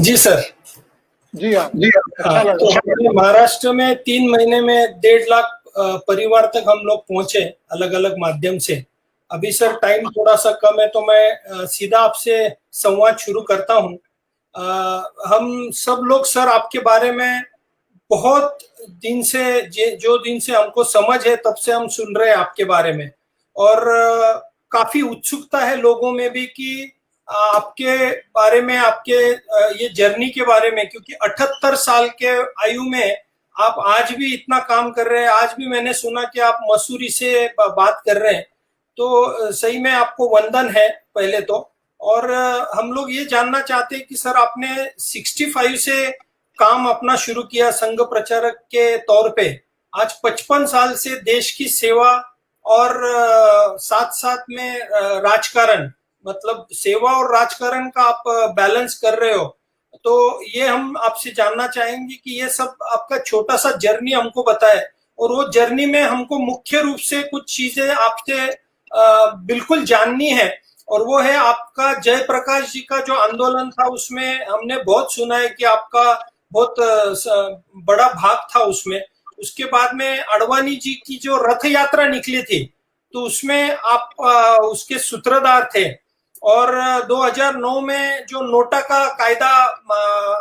जी सर। जी हाँ, अच्छा लगा। तो हमने महाराष्ट्र में 3 महीने में 1.5 लाख परिवार तक हम लोग पहुंचे अलग अलग माध्यम से। अभी सर टाइम थोड़ा सा कम है तो मैं सीधा आपसे संवाद शुरू करता हूं। हम सब लोग सर आपके बारे में बहुत दिन से, जो दिन से हमको समझ है तब से हम सुन रहे हैं आपके बारे में, और काफी उत्सुकता है लोगों में भी कि आपके बारे में, आपके ये जर्नी के बारे में, क्योंकि 78 साल के आयु में आप आज भी इतना काम कर रहे हैं। आज भी मैंने सुना कि आप मसूरी से बात कर रहे हैं, तो सही में आपको वंदन है पहले तो। और हम लोग ये जानना चाहते हैं कि सर आपने 65 से काम अपना शुरू किया संघ प्रचारक के तौर पे, आज 55 साल से देश की सेवा और साथ साथ में राजकारण, मतलब सेवा और राजकारण का आप बैलेंस कर रहे हो। तो ये हम आपसे जानना चाहेंगे कि ये सब आपका छोटा सा जर्नी हमको बताए, और वो जर्नी में हमको मुख्य रूप से कुछ चीजें आपसे बिल्कुल जाननी है, और वो है आपका जयप्रकाश जी का जो आंदोलन था, उसमें हमने बहुत सुना है कि आपका बहुत बड़ा भाग था उसमें। उसके बाद में अडवाणी जी की जो रथ यात्रा निकली थी, तो उसमें आप उसके सूत्रधार थे। और 2009 में जो नोटा का कायदा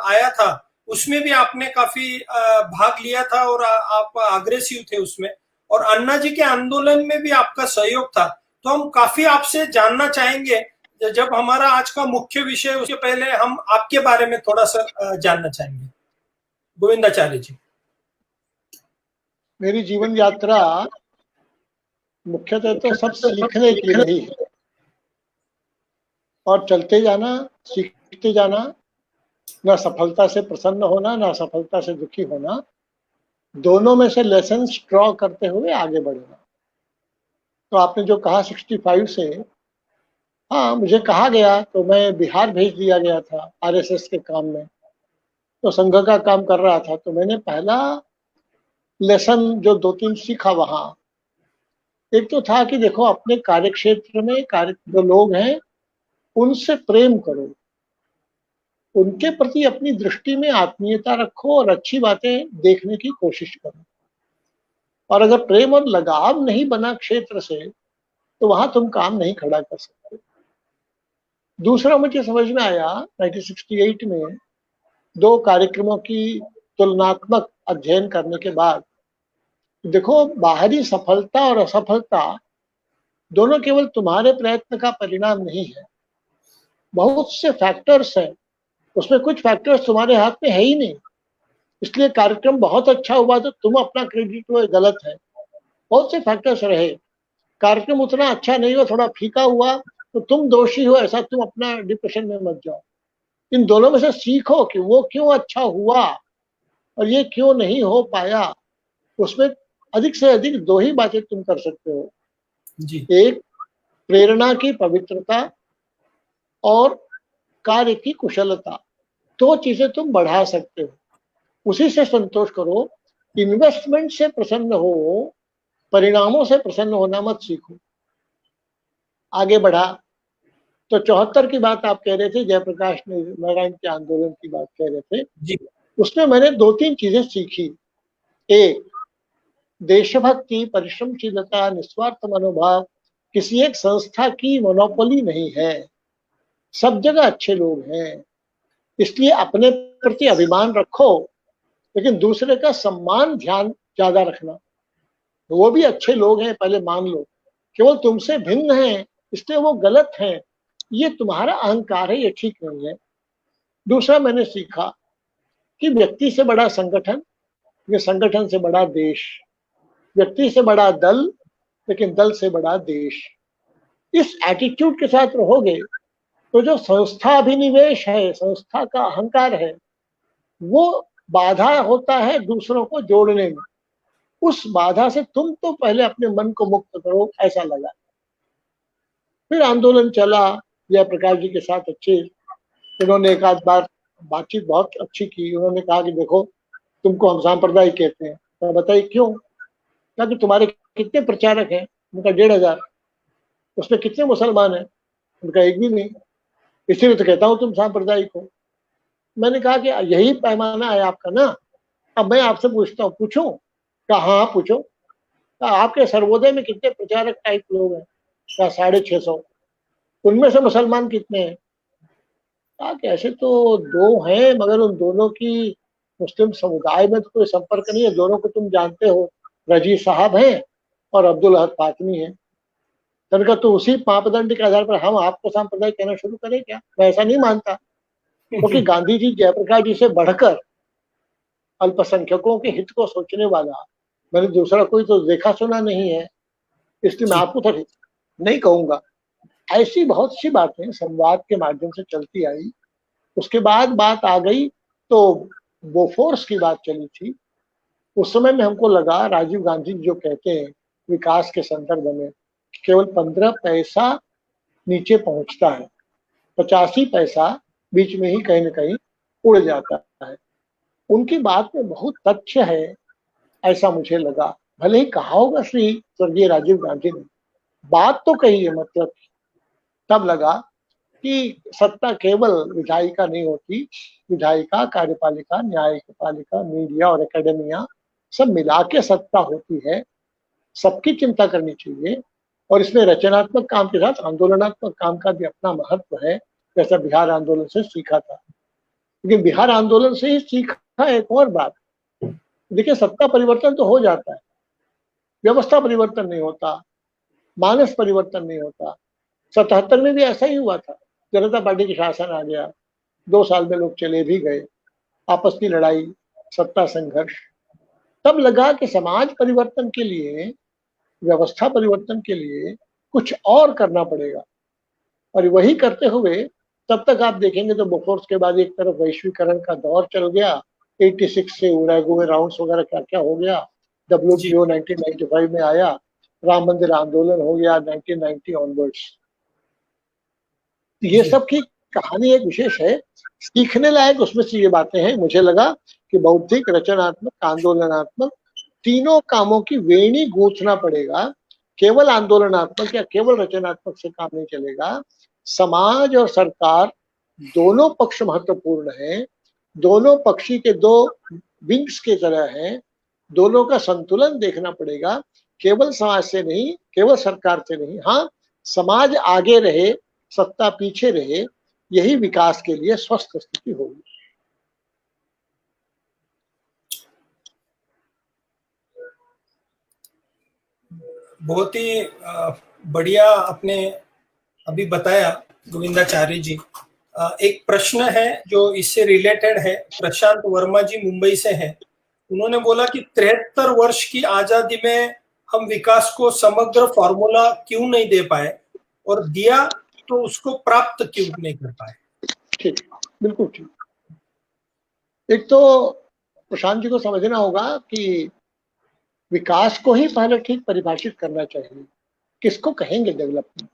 आया था, उसमें भी आपने काफी भाग लिया था और आप अग्रेसिव थे उसमें, और अन्ना जी के आंदोलन में भी आपका सहयोग था। तो हम काफी आपसे जानना चाहेंगे। जब हमारा आज का मुख्य विषय, उसके पहले हम आपके बारे में थोड़ा सा जानना चाहेंगे। गोविंदाचार्य जी। मेरी जीवन यात्रा मुख्यतः तो सब सीखने की रही है, और चलते जाना, सीखते जाना, ना सफलता से प्रसन्न होना, ना सफलता से दुखी होना, दोनों में से लेसन्स ड्रॉ करते हुए आगे बढ़ना। तो आपने जो कहा 65 से, हाँ मुझे कहा गया तो मैं बिहार भेज दिया गया था आरएसएस के काम में, तो संघ का काम कर रहा था। तो मैंने पहला लेसन जो 2-3 सीखा वहां, एक तो था कि देखो अपने कार्य क्षेत्र में जो लोग हैं उनसे प्रेम करो, उनके प्रति अपनी दृष्टि में आत्मीयता रखो और अच्छी बातें देखने की कोशिश करो। और अगर प्रेम और लगाव नहीं बना क्षेत्र से, तो वहां तुम काम नहीं खड़ा कर सकते। दूसरा मुझे समझ में आया 1968 में 2 कार्यक्रमों की तुलनात्मक अध्ययन करने के बाद देखो, बाहरी सफलता और असफलता दोनों केवल तुम्हारे प्रयत्न का परिणाम नहीं है, बहुत से फैक्टर्स हैं, उसमें कुछ फैक्टर्स तुम्हारे हाथ में है ही नहीं। इसलिए कार्यक्रम बहुत अच्छा हुआ तो तुम अपना क्रेडिट वो गलत है, बहुत से फैक्टर्स रहे। कार्यक्रम उतना अच्छा नहीं हुआ, थोड़ा फीका हुआ तो तुम दोषी हो, ऐसा तुम अपना डिप्रेशन में मत जाओ। इन दोनों में से सीखो कि वो क्यों अच्छा हुआ और ये क्यों नहीं हो पाया। उसमें अधिक से अधिक दो ही बातें तुम कर सकते हो जी। एक, प्रेरणा की पवित्रता और कार्य की कुशलता। दो चीजें तुम बढ़ा सकते हो, उसी से संतोष करो। इन्वेस्टमेंट से प्रसन्न हो, परिणामों से प्रसन्न होना मत सीखो। आगे बढ़ा तो 74 की बात आप कह रहे थे, जयप्रकाश नारायण के आंदोलन की बात कह रहे थे जी। उसमें मैंने 2-3 चीजें सीखी। एक, देशभक्ति, परिश्रमशीलता, निस्वार्थ मनोभाव किसी एक संस्था की मोनोपोली नहीं है, सब जगह अच्छे लोग हैं। इसलिए अपने प्रति अभिमान रखो, लेकिन दूसरे का सम्मान ध्यान ज्यादा रखना। वो भी अच्छे लोग हैं, पहले मान लो, केवल तुमसे भिन्न हैं इसलिए वो गलत हैं, ये तुम्हारा अहंकार है, ये ठीक नहीं है। दूसरा मैंने सीखा कि व्यक्ति से बड़ा संगठन, ये संगठन से बड़ा देश, व्यक्ति से बड़ा दल, लेकिन दल से बड़ा देश। इस एटीट्यूड के साथ रहोगे तो जो संस्था अभिनिवेश है, संस्था का अहंकार है, वो बाधा होता है दूसरों को जोड़ने में। उस बाधा से तुम तो पहले अपने मन को मुक्त करो, ऐसा लगा। फिर आंदोलन चला, जयप्रकाश जी के साथ अच्छे, उन्होंने एक आध बार बातचीत बहुत अच्छी की। उन्होंने कहा कि देखो, तुमको हम सांप्रदायिक कहते हैं, तो बताइए क्यों? क्या कि तुम्हारे कितने प्रचारक हैं? उनका 1500। उसमें कितने मुसलमान हैं? उनका एक भी नहीं। इसीलिए तो कहता हूँ तुम सांप्रदायिक हो। मैंने कहा कि यही पैमाना है आपका ना। अब मैं आपसे पूछता हूँ, पूछूं? कहा हाँ पूछो। आपके सर्वोदय में कितने प्रचारक टाइप लोग हैं? क्या 650। उनमें से मुसलमान कितने हैं? कहा कि ऐसे तो 2 हैं, मगर उन दोनों की मुस्लिम समुदाय में तो कोई संपर्क नहीं है। दोनों को तुम जानते हो, रजी साहब हैं और अब्दुल अहद फातमी हैं। उनका तो उसी मापदंड के आधार पर हम आपको सांप्रदायिक कहना शुरू करें क्या? मैं ऐसा नहीं मानता, क्योंकि गांधी जी जयप्रकाश जी से बढ़कर अल्पसंख्यकों के हित को सोचने वाला मैंने दूसरा कोई तो देखा सुना नहीं है। इसलिए मैं आपको तो नहीं कहूंगा। ऐसी बहुत सी बातें संवाद के माध्यम से चलती आई। उसके बाद बात आ गई तो बोफोर्स की बात चली थी। उस समय में हमको लगा राजीव गांधी जो कहते हैं विकास के संदर्भ में, केवल 15 पैसा नीचे पहुंचता है, 85 पैसा बीच में ही कहीं न कहीं उड़ जाता है। उनकी बात में बहुत तथ्य है, ऐसा मुझे लगा। भले ही कहा होगा श्री स्वर्गीय राजीव गांधी ने, बात तो कही है, मतलब तब लगा कि सत्ता केवल विधायिका नहीं होती, विधायिका, कार्यपालिका, न्यायपालिका, मीडिया और एकेडमिया सब मिला के सत्ता होती है। सबकी चिंता करनी चाहिए और इसमें रचनात्मक काम के साथ आंदोलनात्मक काम का भी अपना महत्व है, जैसा बिहार आंदोलन से सीखा था। लेकिन बिहार आंदोलन से ही सीखा एक और बात, देखिए सत्ता परिवर्तन तो हो जाता है, व्यवस्था परिवर्तन नहीं होता, मानस परिवर्तन नहीं होता। 77 में भी ऐसा ही हुआ था, जनता पार्टी की शासन आ गया, 2 साल में लोग चले भी गए, आपस की लड़ाई, सत्ता संघर्ष। तब लगा कि समाज परिवर्तन के लिए, व्यवस्था परिवर्तन के लिए कुछ और करना पड़ेगा, और वही करते हुए तब तक आप देखेंगे तो बोफोर्स के बाद एक तरफ वैश्वीकरण का दौर चल गया, 86 से उरागुए राउंड्स वगैरह क्या क्या हो गया, WTO 1995 में आया, राम मंदिर आंदोलन हो गया 1990 ऑनवर्ड्स। ये सब की कहानी एक विशेष है, सीखने लायक उसमें से ये बातें हैं। मुझे लगा कि बौद्धिक, रचनात्मक, आंदोलनात्मक तीनों कामों की वेणी गूंथना पड़ेगा। केवल आंदोलनात्मक या केवल रचनात्मक से काम नहीं चलेगा। समाज और सरकार दोनों पक्ष महत्वपूर्ण हैं, दोनों पक्षी के 2 विंग्स की तरह हैं, दोनों का संतुलन देखना पड़ेगा। केवल समाज से नहीं, केवल सरकार से नहीं, हाँ समाज आगे रहे, सत्ता पीछे रहे, यही विकास के लिए स्वस्थ स्थिति होगी। बहुत ही बढ़िया आपने अभी बताया गोविंदाचार्य जी। एक प्रश्न है जो इससे रिलेटेड है, प्रशांत वर्मा जी मुंबई से है। उन्होंने बोला कि 73 वर्ष की आजादी में हम विकास को समग्र फॉर्मूला क्यों नहीं दे पाए, और दिया तो उसको प्राप्त क्यों नहीं कर पाए। ठीक, बिल्कुल ठीक। एक तो प्रशांत जी को समझना होगा कि विकास को ही पहले ठीक परिभाषित करना चाहिए, किसको कहेंगे डेवलपमेंट,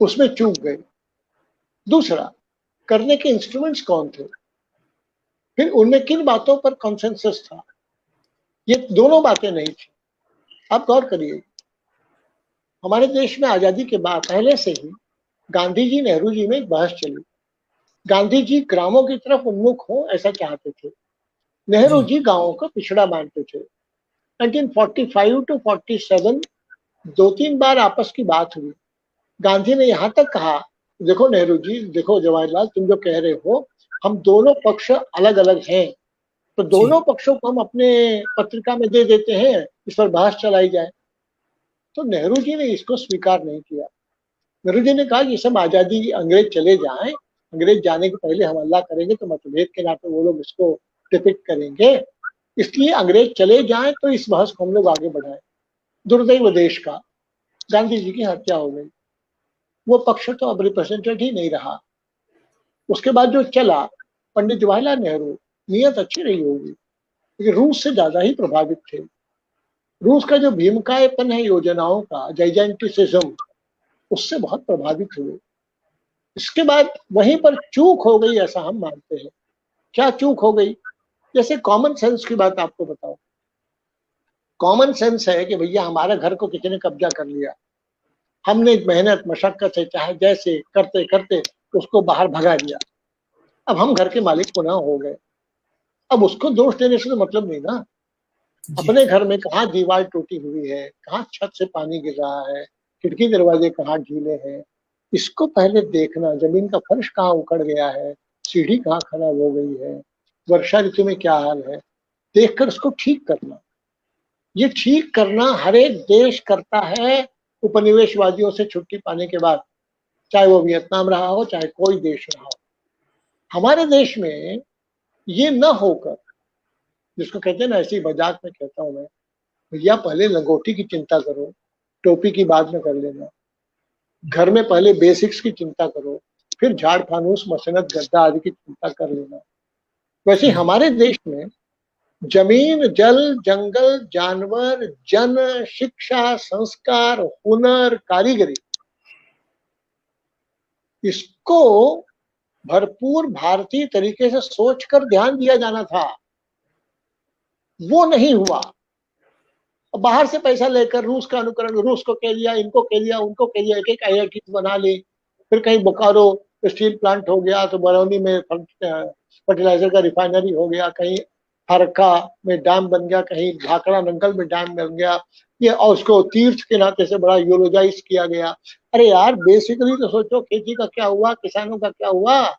उसमें चूक गए। दूसरा, करने के इंस्ट्रूमेंट्स कौन थे, फिर उनमें किन बातों पर कॉन्सेंसस था, ये दोनों बातें नहीं थी। आप गौर करिए, हमारे देश में आजादी के बाद पहले से ही गांधी जी नेहरू जी में एक बहस चली। गांधी जी ग्रामों की तरफ उन्मुख हो ऐसा चाहते थे, नेहरू जी गांवों को पिछड़ा मानते थे। 1945 टू 47 2-3 बार आपस की बात हुई। गांधी ने यहां तक कहा, देखो नेहरू जी, देखो जवाहरलाल, तुम जो कह रहे हो हम दोनों पक्ष अलग अलग हैं, तो दोनों पक्षों को हम अपने पत्रिका में दे देते हैं, इस पर बहस चलाई जाए। तो नेहरू जी ने इसको स्वीकार नहीं किया। नेहरू जी ने कहा ये सब आजादी, अंग्रेज चले जाएं, अंग्रेज जाने के पहले हम हल्ला करेंगे तो मतभेद के नाते वो लोग इसको डिपिक्ट करेंगे, इसलिए अंग्रेज चले जाएं तो इस बहस को हम लोग आगे बढ़ाएं। दुर्दैव देश का, गांधी जी की हत्या हो गई, वो पक्ष तो अब रिप्रेजेंटेड ही नहीं रहा। उसके बाद जो चला, पंडित जवाहरलाल नेहरू, नियत अच्छी रही होगी लेकिन रूस से ज्यादा ही प्रभावित थे। रूस का जो भीमकायपन है योजनाओं का, जाइजेंटिसिज्म, उससे बहुत प्रभावित हुए। इसके बाद वहीं पर चूक हो गई ऐसा हम मानते हैं। क्या चूक हो गई? जैसे कॉमन सेंस की बात आपको बताओ। कॉमन सेंस है कि भैया हमारे घर को किसी ने कब्जा कर लिया, हमने मेहनत मशक्कत से चाहे जैसे करते करते उसको बाहर भगा दिया, अब हम घर के मालिक पुनः हो गए। अब उसको दोष देने से तो मतलब नहीं ना। अपने घर में कहाँ दीवार टूटी हुई है, कहाँ छत से पानी गिर रहा है, खिड़की दरवाजे कहाँ ढीले हैं, इसको पहले देखना। जमीन का फर्श कहाँ उखड़ गया है, सीढ़ी कहाँ खराब हो गई है, वर्षा ऋतु में क्या हाल है, देखकर उसको ठीक करना। ये ठीक करना हर एक देश करता है उपनिवेशवादियों से छुट्टी पाने के बाद, चाहे वो वियतनाम रहा हो, चाहे कोई देश रहा हो। हमारे देश में ये न होकर, जिसको कहते हैं ना, ऐसी मजाक में कहता हूं मैं, भैया पहले लंगोटी की चिंता करो, टोपी की बाद में कर लेना। घर में पहले बेसिक्स की चिंता करो, फिर झाड़ फानूस मसनत गद्दा आदि की चिंता कर लेना। वैसे हमारे देश में जमीन, जल, जंगल, जानवर, जन, शिक्षा, संस्कार, हुनर, कारीगरी, इसको भरपूर भारतीय तरीके से सोचकर ध्यान दिया जाना था, वो नहीं हुआ। बाहर से पैसा लेकर रूस का अनुकरण, रूस को कह दिया, इनको कह दिया, उनको कह दिया, एक एक IIT बना ली। फिर कहीं बोकारो स्टील प्लांट हो गया तो बरौनी में फर्टिलाइजर का रिफाइनरी हो गया, कहीं फरक्का में डैम बन गया, कहीं भाखड़ा नंगल में डैम बन गया, ये और उसको तीर्थ के नाते से बड़ा यूरोजाइज किया गया। अरे यार, बेसिकली तो सोचो खेती का क्या हुआ, किसानों का क्या हुआ,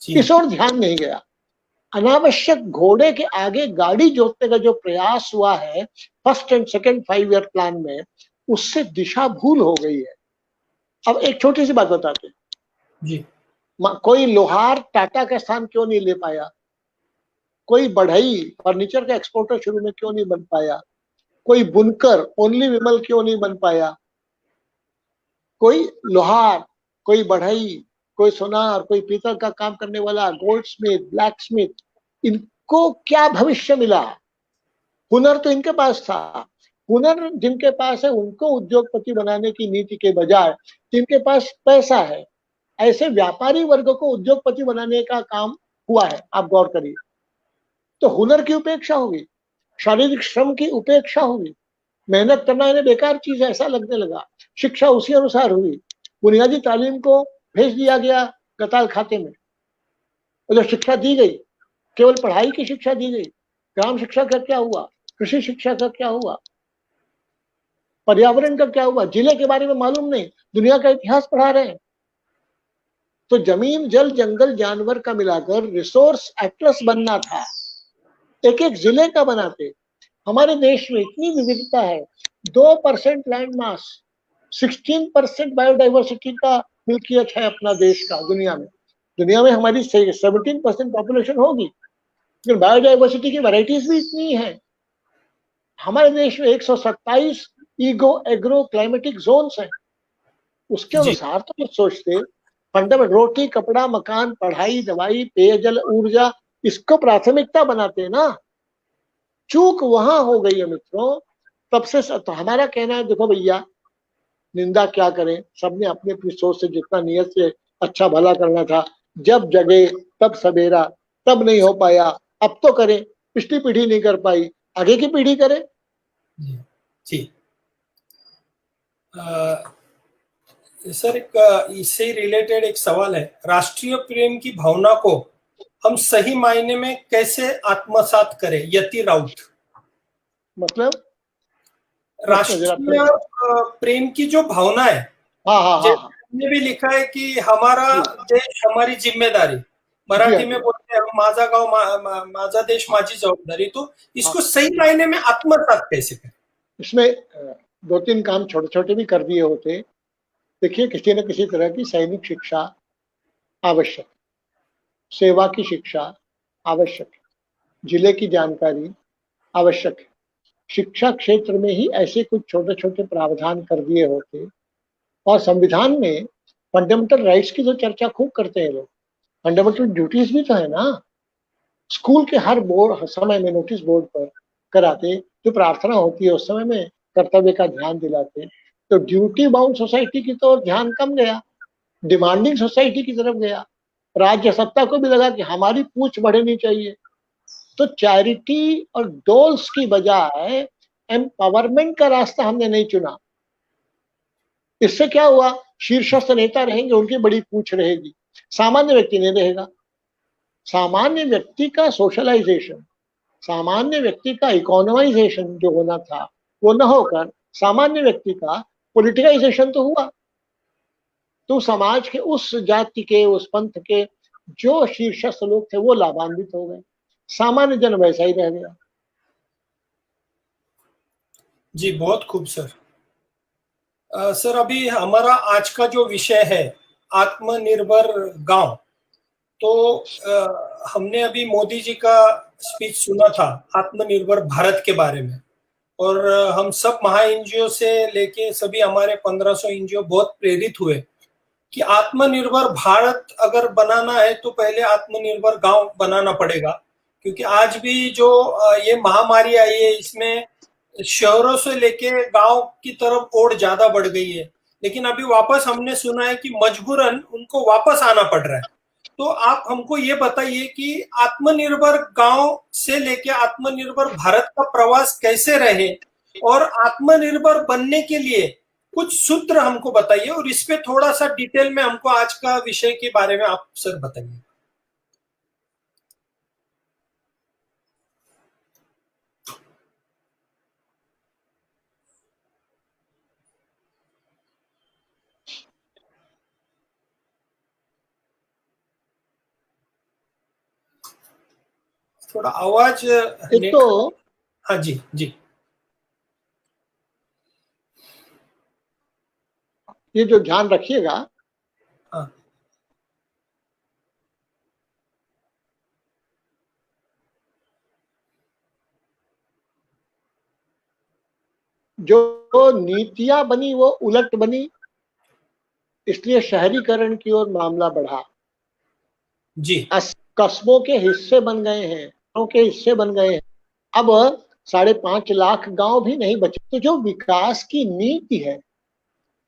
इस ओर ध्यान नहीं गया। अनावश्यक घोड़े के आगे गाड़ी जोतने का जो प्रयास हुआ है first and second 5 year plan में, उससे दिशा भूल हो गई है। अब एक छोटी सी बात बताते हैं जी। कोई लोहार टाटा का स्थान क्यों नहीं ले पाया, कोई बढ़ई फर्नीचर का एक्सपोर्टर शुरू में क्यों नहीं बन पाया, कोई बुनकर ओनली विमल क्यों नहीं बन पाया, कोई लोहार, कोई बढ़ई, कोई सोनार, कोई पीतल का काम करने वाला, गोल्ड स्मिथ, ब्लैक स्मिथ, इनको क्या भविष्य मिला? हुनर तो इनके पास था। हुनर जिनके पास है उनको उद्योगपति बनाने की नीति के बजाय जिनके पास पैसा है, ऐसे व्यापारी वर्ग को उद्योगपति बनाने का काम हुआ है। आप गौर करिए, तो हुनर की उपेक्षा होगी, शारीरिक श्रम की उपेक्षा होगी, मेहनत करना इन्हें बेकार चीज है ऐसा लगने लगा। शिक्षा उसी अनुसार हुई, बुनियादी तालीम को भेज दिया गया कताल खाते में, और जो शिक्षा दी गई केवल पढ़ाई की शिक्षा दी गई। ग्राम शिक्षा का क्या हुआ, कृषि शिक्षा का क्या हुआ, पर्यावरण का क्या हुआ, जिले के बारे में मालूम नहीं, दुनिया का इतिहास पढ़ा रहे हैं। तो जमीन, जल, जंगल, जानवर का मिलाकर रिसोर्स एटलस बनना था, एक एक जिले का बनाते। हमारे देश में इतनी विविधता है, 2% लैंड मास, 16% बायोडाइवर्सिटी का मिल्कियत है अपना देश का दुनिया में। दुनिया में हमारी 17% पॉपुलेशन होगी, लेकिन बायोडाइवर्सिटी की वैरायटीज भी इतनी है। हमारे देश में 127 ईगो एग्रो क्लाइमेटिक जोन्स हैं। उसके जी अनुसार तो कुछ सोचते, फंडामेंटल रोटी, कपड़ा, मकान, पढ़ाई, दवाई, पेयजल, ऊर्जा, इसको प्राथमिकता बनाते हैं ना। चूक वहां हो गई है मित्रों, तब से तो हमारा कहना है, देखो भैया, निंदा क्या करें, सबने अपनी अपनी सोच से जितना नियत से अच्छा भला करना था, जब जगे तब सवेरा, तब नहीं हो पाया, अब तो करें। पिछली पीढ़ी नहीं कर पाई, आगे की पीढ़ी करे। जी जी। सर, एक इससे रिलेटेड एक सवाल है, राष्ट्रीय प्रेम की भावना को हम सही मायने में कैसे आत्मसात करें? यति राउत। मतलब राष्ट्रीय प्रेम की जो भावना है, हाँ हाँ हाँ जैसे हाँ हमने भी लिखा है कि हमारा देश हमारी जिम्मेदारी, जी मराठी हाँ में बोलते हैं माझा गाव माझा देश माझी जवाबदारी। तो हाँ। इसको सही मायने में आत्मसात कैसे करें? इसमें 2-3 काम छोटे छोटे भी कर दिए होते। देखिए, किसी न किसी तरह की सैनिक शिक्षा आवश्यक, सेवा की शिक्षा आवश्यक, जिले की जानकारी आवश्यक है। शिक्षा क्षेत्र में ही ऐसे कुछ छोटे छोटे प्रावधान कर दिए होते। और संविधान में फंडामेंटल राइट्स की तो चर्चा खूब करते हैं लोग, फंडामेंटल ड्यूटीज भी तो है ना। स्कूल के हर बोर्ड समय में नोटिस बोर्ड पर कराते, जो प्रार्थना होती है उस समय में कर्तव्य का ध्यान दिलाते। तो ड्यूटी बाउंड सोसाइटी की तो ध्यान कम गया, डिमांडिंग सोसाइटी की तरफ गया। राज्य सत्ता को भी लगा कि हमारी पूछ बढ़नी चाहिए। तो चैरिटी और डोल्स की बजाय एम्पावरमेंट का रास्ता हमने नहीं चुना। इससे क्या हुआ, शीर्षस्थ नेता रहेंगे, उनकी बड़ी पूछ रहेगी, सामान्य व्यक्ति नहीं रहेगा। सामान्य व्यक्ति का सोशलाइजेशन, सामान्य व्यक्ति का इकोनॉमाइजेशन जो होना था, वो न होकर सामान्य व्यक्ति का पॉलिटिकाइजेशन तो हुआ। तो समाज के उस जाति के, उस पंथ के जो शीर्षस्थ लोग थे वो लाभान्वित हो गए, सामान्य जन वैसा ही रह गया। जी बहुत खूब सर। सर, अभी हमारा आज का जो विषय है आत्मनिर्भर गांव, तो हमने अभी मोदी जी का स्पीच सुना था आत्मनिर्भर भारत के बारे में, और हम सब महा एनजीओ से लेके सभी हमारे 1500 एनजीओ बहुत प्रेरित हुए कि आत्मनिर्भर भारत अगर बनाना है तो पहले आत्मनिर्भर गांव बनाना पड़ेगा। क्योंकि आज भी जो ये महामारी आई है, इसमें शहरों से लेके गांव की तरफ ओर ज्यादा बढ़ गई है, लेकिन अभी वापस हमने सुना है कि मजबूरन उनको वापस आना पड़ रहा है। तो आप हमको ये बताइए कि आत्मनिर्भर गांव से लेके आत्मनिर्भर भारत का प्रवास कैसे रहे, और आत्मनिर्भर बनने के लिए कुछ सूत्र हमको बताइए, और इस पे थोड़ा सा डिटेल में हमको आज का विषय के बारे में आप सर बताइए। थोड़ा आवाज एक तो हाँ जी जी। ये जो ध्यान रखिएगा, हाँ जो नीतियां बनी वो उलट बनी, इसलिए शहरीकरण की ओर मामला बढ़ा। जी कस्बों के हिस्से बन गए हैं, गांव के हिस्से बन गए हैं। अब 5.5 लाख गांव भी नहीं बचे। तो जो विकास की नीति है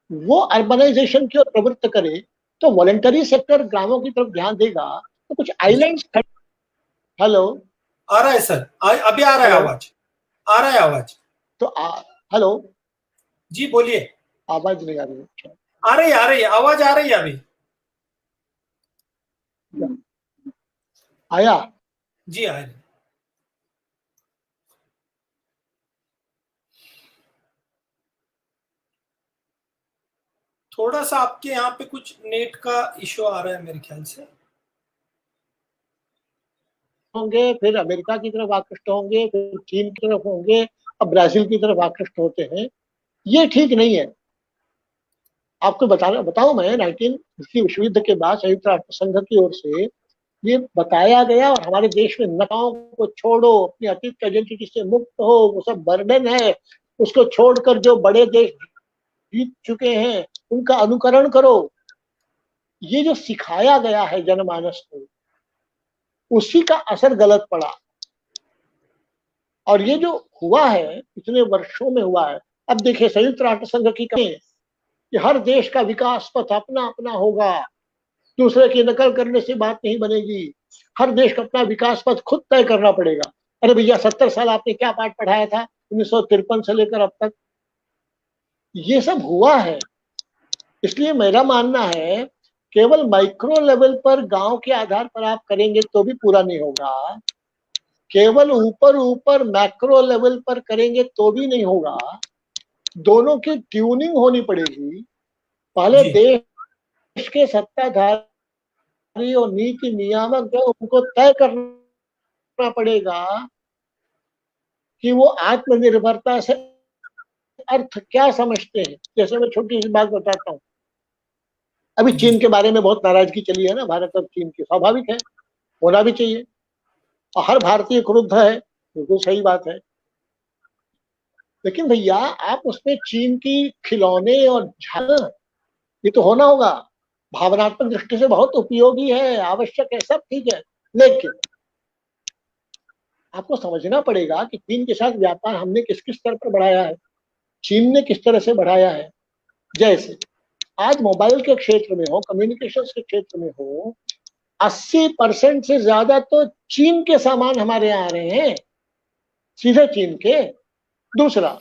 वो अर्बनाइजेशन की ओर प्रवृत्त करे, तो वॉलंटरी सेक्टर ग्रामों की तरफ ध्यान देगा, तो कुछ आइलैंड्स। हेलो आ रहा है सर, अभी आ रहा है हेलो आवाज, आ रहा है आवाज। तो हेलो, जी बोलिए। आवाज नहीं आ रही है। आ रही है आवाज, आ रही है अभी। आया? जी आ रही है। थोड़ा सा आपके यहाँ पे कुछ नेट का इश्यू आ रहा है मेरे ख्याल से। होंगे, फिर अमेरिका की तरफ आकृष्ट होंगे, फिर चीन की तरफ होंगे, अब ब्राजील की तरफ आकृष्ट होते हैं। ये ठीक नहीं है। आपको बताऊं मैं 19 विश्व युद्ध के बाद संयुक्त राष्ट्र संघ की ओर से ये बताया गया, और हमारे देश में नकाओं को छोड़ो, अपनी अतीत की आइडेंटिटी से मुक्त हो, वो सब बर्डन है, उसको छोड़कर जो बड़े देश जीत चुके हैं उनका अनुकरण करो। ये जो सिखाया गया है जनमानस को, उसी का असर गलत पड़ा। और ये जो हुआ है इतने वर्षों में हुआ है, अब देखिए संयुक्त राष्ट्र संघ की कमी कि हर देश का विकास पथ अपना अपना होगा, दूसरे की नकल करने से बात नहीं बनेगी, हर देश का अपना विकास पथ खुद तय करना पड़ेगा। अरे भैया 70 साल आपने क्या पाठ पढ़ाया था 1953 से लेकर अब तक? ये सब हुआ है। इसलिए मेरा मानना है केवल माइक्रो लेवल पर गांव के आधार पर आप करेंगे तो भी पूरा नहीं होगा, केवल ऊपर ऊपर मैक्रो लेवल पर करेंगे तो भी नहीं होगा। दोनों की ट्यूनिंग होनी पड़ेगी। पहले जी। देश के सत्ताधारी और नीति नियामक जो उनको तय करना पड़ेगा कि वो आत्मनिर्भरता से अर्थ क्या समझते हैं। जैसे मैं छोटी सी बात बताता हूँ, अभी चीन के बारे में बहुत नाराजगी चली है ना, भारत और चीन की, स्वाभाविक है, होना भी चाहिए, और हर भारतीय क्रुद्ध है, बिल्कुल सही बात है। लेकिन भैया आप उसमें चीन की खिलौने और झाल, ये तो होना होगा, भावनात्मक दृष्टि से बहुत उपयोगी है, आवश्यक है, सब ठीक है, लेकिन आपको समझना पड़ेगा कि चीन के साथ व्यापार हमने किस किस स्तर पर बढ़ाया है, चीन ने किस तरह से बढ़ाया है। जैसे आज मोबाइल के क्षेत्र में हो, कम्युनिकेशंस के क्षेत्र में हो, 80% से ज्यादा तो चीन के सामान हमारे यहाँ आ रहे हैं, सीधे चीन के। दूसरा,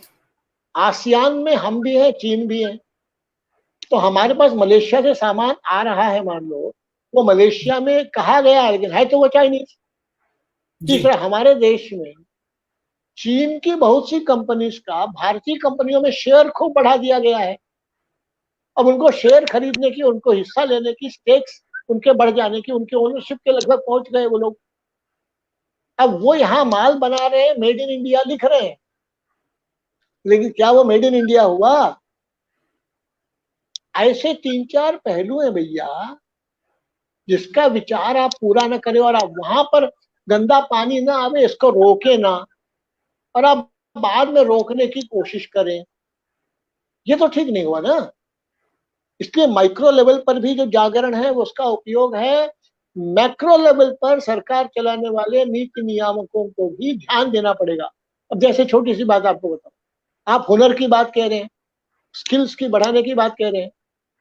आसियान में हम भी हैं, चीन भी है, तो हमारे पास मलेशिया से सामान आ रहा है, मान लो वो मलेशिया में कहा गया है, लेकिन है तो वो चाइनीज। तीसरा, हमारे देश में चीन की बहुत सी कंपनीज का भारतीय कंपनियों में शेयर खूब बढ़ा दिया गया है। अब उनको शेयर खरीदने की, उनको हिस्सा लेने की, स्टेक्स उनके बढ़ जाने की, उनके ओनरशिप के लगभग पहुंच गए वो लोग। अब वो यहाँ माल बना रहे हैं, मेड इन इंडिया लिख रहे हैं, लेकिन क्या वो मेड इन इंडिया हुआ? ऐसे 3-4 पहलू हैं भैया, जिसका विचार आप पूरा न करें और आप वहां पर गंदा पानी ना आवे इसको रोके ना, और आप बाद में रोकने की कोशिश करें, ये तो ठीक नहीं हुआ ना। इसलिए माइक्रो लेवल पर भी जो जागरण है उसका उपयोग है, मैक्रो लेवल पर सरकार चलाने वाले नीति नियामकों को भी ध्यान देना पड़ेगा। अब जैसे छोटी सी बात आपको बताऊं, आप हुनर की बात कह रहे हैं, स्किल्स की बढ़ाने की बात कह रहे हैं,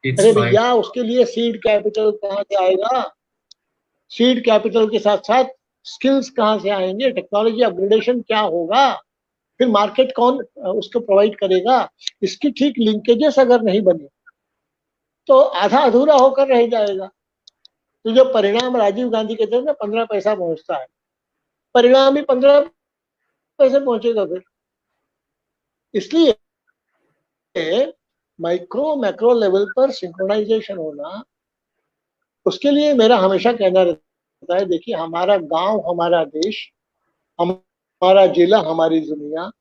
अरे भैया उसके लिए सीड कैपिटल कहाँ से आएगा? सीड कैपिटल के साथ साथ स्किल्स कहाँ से आएंगे? टेक्नोलॉजी अपग्रेडेशन क्या होगा? फिर मार्केट कौन उसको प्रोवाइड करेगा? इसकी ठीक लिंकेजेस अगर नहीं बने तो आधा अधूरा होकर रह जाएगा। तो जो परिणाम राजीव गांधी कहते हैं ना 15 पैसा पहुंचता है, परिणाम भी 15 पैसे पहुंचेगा फिर। इसलिए माइक्रो मैक्रो लेवल पर सिंक्रोनाइजेशन होना, उसके लिए मेरा हमेशा कहना रहता है, देखिए हमारा गांव हमारा देश, हमारा जिला हमारी दुनिया,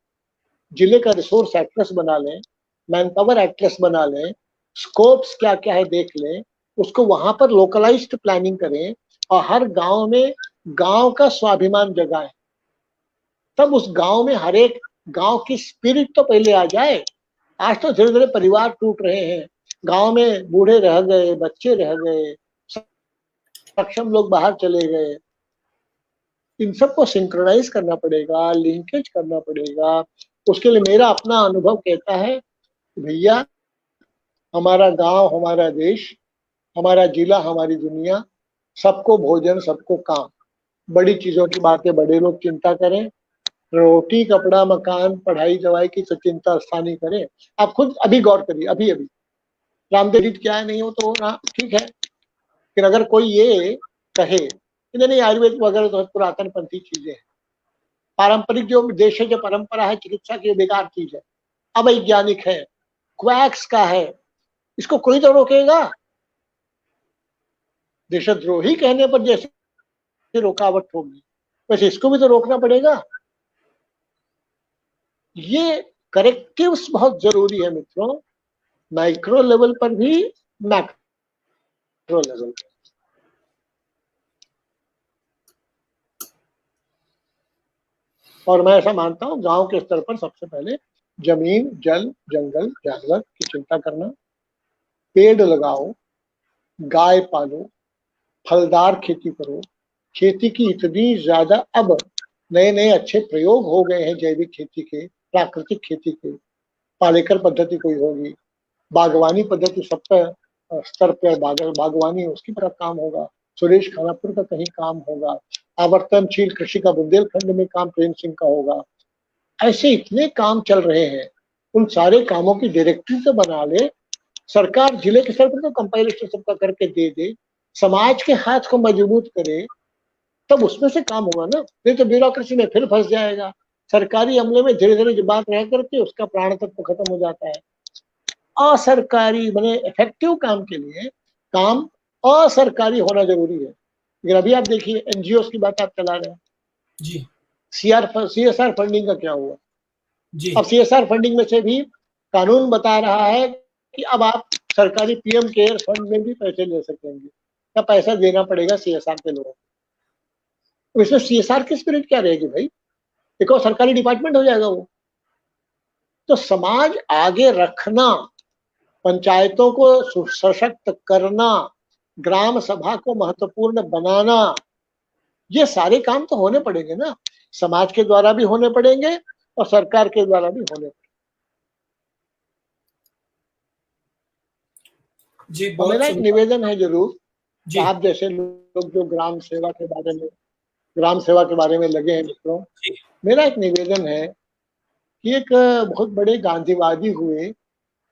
जिले का रिसोर्स एटलस बना लें, मैन पावर एटलस बना लें, स्कोप्स क्या क्या है देख लें, उसको वहां पर लोकलाइज्ड प्लानिंग करें, और हर गांव में गांव का स्वाभिमान जगाएं। तब उस गांव में हर एक गांव की स्पिरिट तो पहले आ जाए। आज तो धीरे धीरे परिवार टूट रहे हैं, गांव में बूढ़े रह गए, बच्चे रह गए, सक्षम लोग बाहर चले गए। इन सबको सिंक्रोनाइज करना पड़ेगा, लिंकेज करना पड़ेगा। उसके लिए मेरा अपना अनुभव कहता है, भैया हमारा गांव हमारा देश, हमारा जिला हमारी दुनिया, सबको भोजन सबको काम। बड़ी चीजों की बातें बड़े लोग चिंता करें, रोटी कपड़ा मकान पढ़ाई दवाई की चिंता स्थानीय करें। आप खुद अभी गौर करिए, अभी अभी रामदेव जी क्या है नहीं हो तो ना ठीक है, लेकिन अगर कोई ये कहे कि नहीं आयुर्वेद वगैरह तो पुरातन पंथी चीजें हैं, पारंपरिक जो देश है, जो परंपरा है चिकित्सा की, बेकार चीज है, अवैज्ञानिक है, क्वैक्स का है, इसको कोई तो रोकेगा? देशद्रोही कहने पर जैसे रुकावट होगी, वैसे इसको भी तो रोकना पड़ेगा। ये करेक्टिव्स बहुत जरूरी है मित्रों, माइक्रो लेवल पर भी, मैक्रो लेवल पर। और मैं ऐसा मानता हूं गांव के स्तर पर सबसे पहले जमीन, जल, जंगल, जानवर की चिंता करना, पेड़ लगाओ, गाय पालो, फलदार खेती करो। खेती की इतनी ज्यादा अब नए नए अच्छे प्रयोग हो गए हैं जैविक खेती के, प्राकृतिक खेती के। पालेकर पद्धति कोई होगी, बागवानी पद्धति सबका स्तर पर बागवानी, उसकी तरफ काम होगा। सुरेश खानापुर का कहीं काम होगा, आवर्तनशील कृषि का बुंदेलखंड में काम प्रेम सिंह का होगा। ऐसे इतने काम चल रहे हैं, उन सारे कामों की डायरेक्टरी तो बना ले सरकार, जिले के स्तर पर तो कंपाइलेशन सबका करके दे दे, समाज के हाथ को मजबूत करे, तब उसमें से काम होगा ना। नहीं तो ब्यूरोक्रेसी में फिर फंस जाएगा। सरकारी अमले में धीरे धीरे बात रह करके उसका प्राण तत्व खत्म हो जाता है। असरकारी बने इफेक्टिव काम के लिए काम असरकारी होना जरूरी है। लेकिन अभी आप देखिए एनजीओ की बात आप चला रहे हैं जी सीएसआर फंडिंग का क्या हुआ जी। अब सीएसआर फंडिंग में से भी कानून बता रहा है कि अब आप सरकारी पीएम केयर फंड में भी पैसे ले सकेंगे, या पैसा देना पड़ेगा सीएसआर के लोगों को। इसमें सीएसआर की स्पिरिट क्या रहेगी भाई? एक और सरकारी डिपार्टमेंट हो जाएगा वो। तो समाज आगे रखना, पंचायतों को सशक्त करना, ग्राम सभा को महत्वपूर्ण बनाना, ये सारे काम तो होने पड़ेंगे ना। समाज के द्वारा भी होने पड़ेंगे और सरकार के द्वारा भी होने पड़ेंगे। जी तो बहुत मेरा एक सुंदर। निवेदन है जरूर, जी आप जैसे लोग जो ग्राम सेवा के बारे में लगे हैं मित्रों, जी मेरा एक निवेदन है कि एक बहुत बड़े गांधीवादी हुए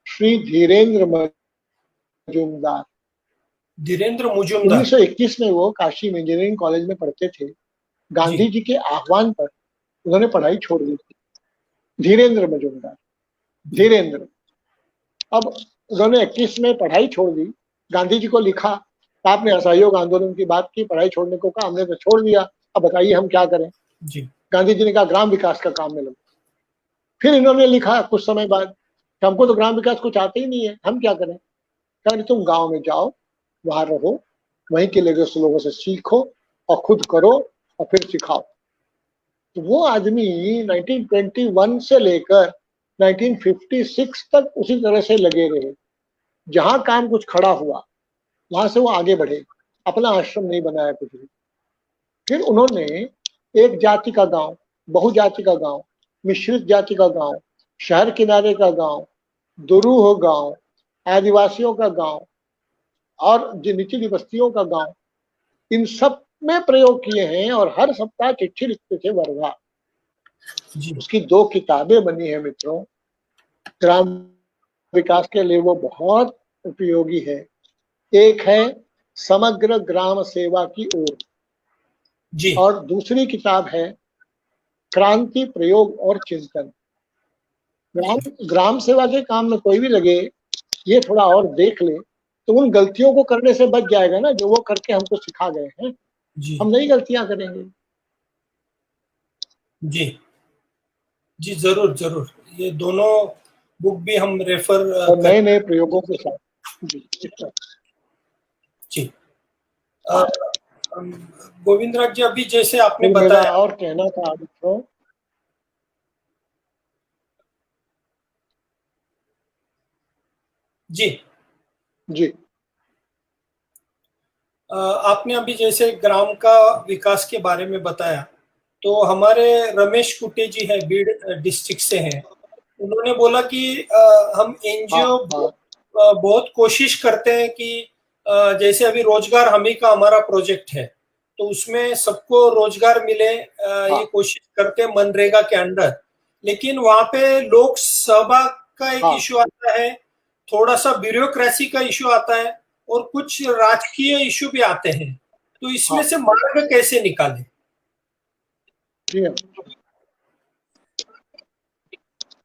श्री धीरेन्द्र मजूमदार, धीरेन्द्र मुजुमदार 1921 में वो काशी में इंजीनियरिंग कॉलेज में पढ़ते थे। गांधी जी के आह्वान पर उन्होंने पढ़ाई छोड़ दी थी। धीरेन्द्र मजूमदार, धीरेन्द्र। अब उन्होंने 21 में पढ़ाई छोड़ दी, गांधी जी को लिखा, आपने असहयोग आंदोलन की बात की, पढ़ाई छोड़ने को कहा, हमने तो छोड़ दिया, अब बताइए हम क्या करें। जी गांधी जी ने कहा ग्राम विकास का काम में लगो। फिर इन्होंने लिखा कुछ समय बाद, हमको तो ग्राम विकास कुछ आता ही नहीं है, हम क्या करें। कहा तुम गांव में जाओ, वहां रहो, वहीं के लोगों से सीखो और खुद करो और फिर सिखाओ। तो वो आदमी 1921 से लेकर 1956 तक उसी तरह से लगे रहे। जहां काम कुछ खड़ा हुआ वहां से वो आगे बढ़े, अपना आश्रम नहीं बनाया कुछ भी। फिर उन्होंने एक जाति का गांव, बहुजाति का गांव, मिश्रित जाति का गांव, शहर किनारे का गांव, दुरूह गांव, आदिवासियों का गांव और निचली बस्तियों का गांव, इन सब में प्रयोग किए हैं। और हर सप्ताह चिट्ठी लिखते थे वर्धा। जी उसकी 2 किताबें बनी है मित्रों, ग्राम विकास के लिए वो बहुत उपयोगी है। एक है समग्र ग्राम सेवा की ओर, जी और दूसरी किताब है क्रांति प्रयोग और चिंतन। ग्राम सेवा के काम में कोई भी लगे, ये थोड़ा और देख ले तो उन गलतियों को करने से बच जाएगा ना, जो वो करके हमको सिखा गए हैं। जी हम नई गलतियां करेंगे। जी जी जरूर जरूर, ये दोनों बुक भी हम रेफर और नए नए प्रयोगों के साथ। जी जी गोविंदराज जी, अभी जैसे आपने फिर मेरा बताया। और कहना था मित्रों, जी जी आपने अभी जैसे ग्राम का विकास के बारे में बताया, तो हमारे रमेश कुटे जी है, बीड़ डिस्ट्रिक्ट से हैं। उन्होंने बोला कि हम एनजीओ बहुत कोशिश करते हैं कि जैसे अभी रोजगार हमी का हमारा प्रोजेक्ट है, तो उसमें सबको रोजगार मिले, ये कोशिश करते हैं मनरेगा के अंडर। लेकिन वहां पे लोक सहभाग का एक इशू आता है, थोड़ा सा ब्यूरोक्रेसी का इशू आता है और कुछ राजकीय इशू भी आते हैं। तो इसमें से मार्ग कैसे निकालें?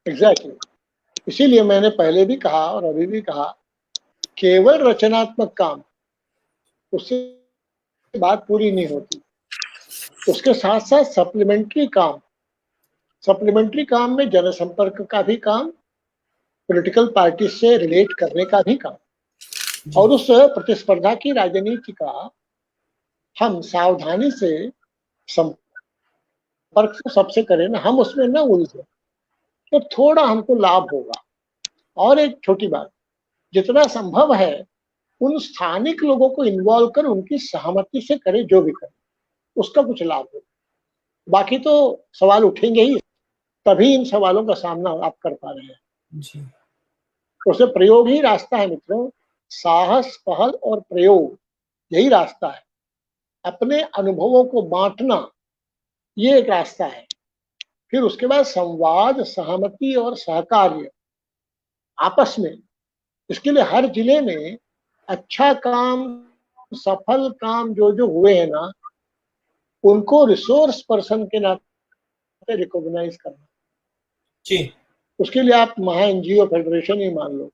एग्जैक्टली, इसीलिए मैंने पहले भी कहा और अभी भी कहा, केवल रचनात्मक काम, उससे बात पूरी नहीं होती। उसके साथ साथ सप्लीमेंट्री काम में जनसंपर्क का भी काम, पॉलिटिकल पार्टी से रिलेट करने का भी काम, और उस प्रतिस्पर्धा की राजनीति का हम सावधानी से संपर्क सबसे करें ना, हम उसमें न उलझे तो थोड़ा हमको लाभ होगा। और एक छोटी बात, जितना संभव है उन स्थानिक लोगों को इन्वॉल्व कर उनकी सहमति से करे, जो भी करे उसका कुछ लाभ हो। बाकी तो सवाल उठेंगे ही, तभी इन सवालों का सामना आप कर पा रहे हैं। जी उसे प्रयोग ही रास्ता है मित्रों, साहस, पहल और प्रयोग, यही रास्ता है। अपने अनुभवों को बांटना, ये एक रास्ता है। फिर उसके बाद संवाद, सहमति और सहकार्य आपस में। इसके लिए हर जिले में अच्छा काम, सफल काम जो हुए हैं ना, उनको रिसोर्स पर्सन के नाते रिकॉग्नाइज करना। जी उसके लिए आप महा एनजीओ फेडरेशन ही मान लो,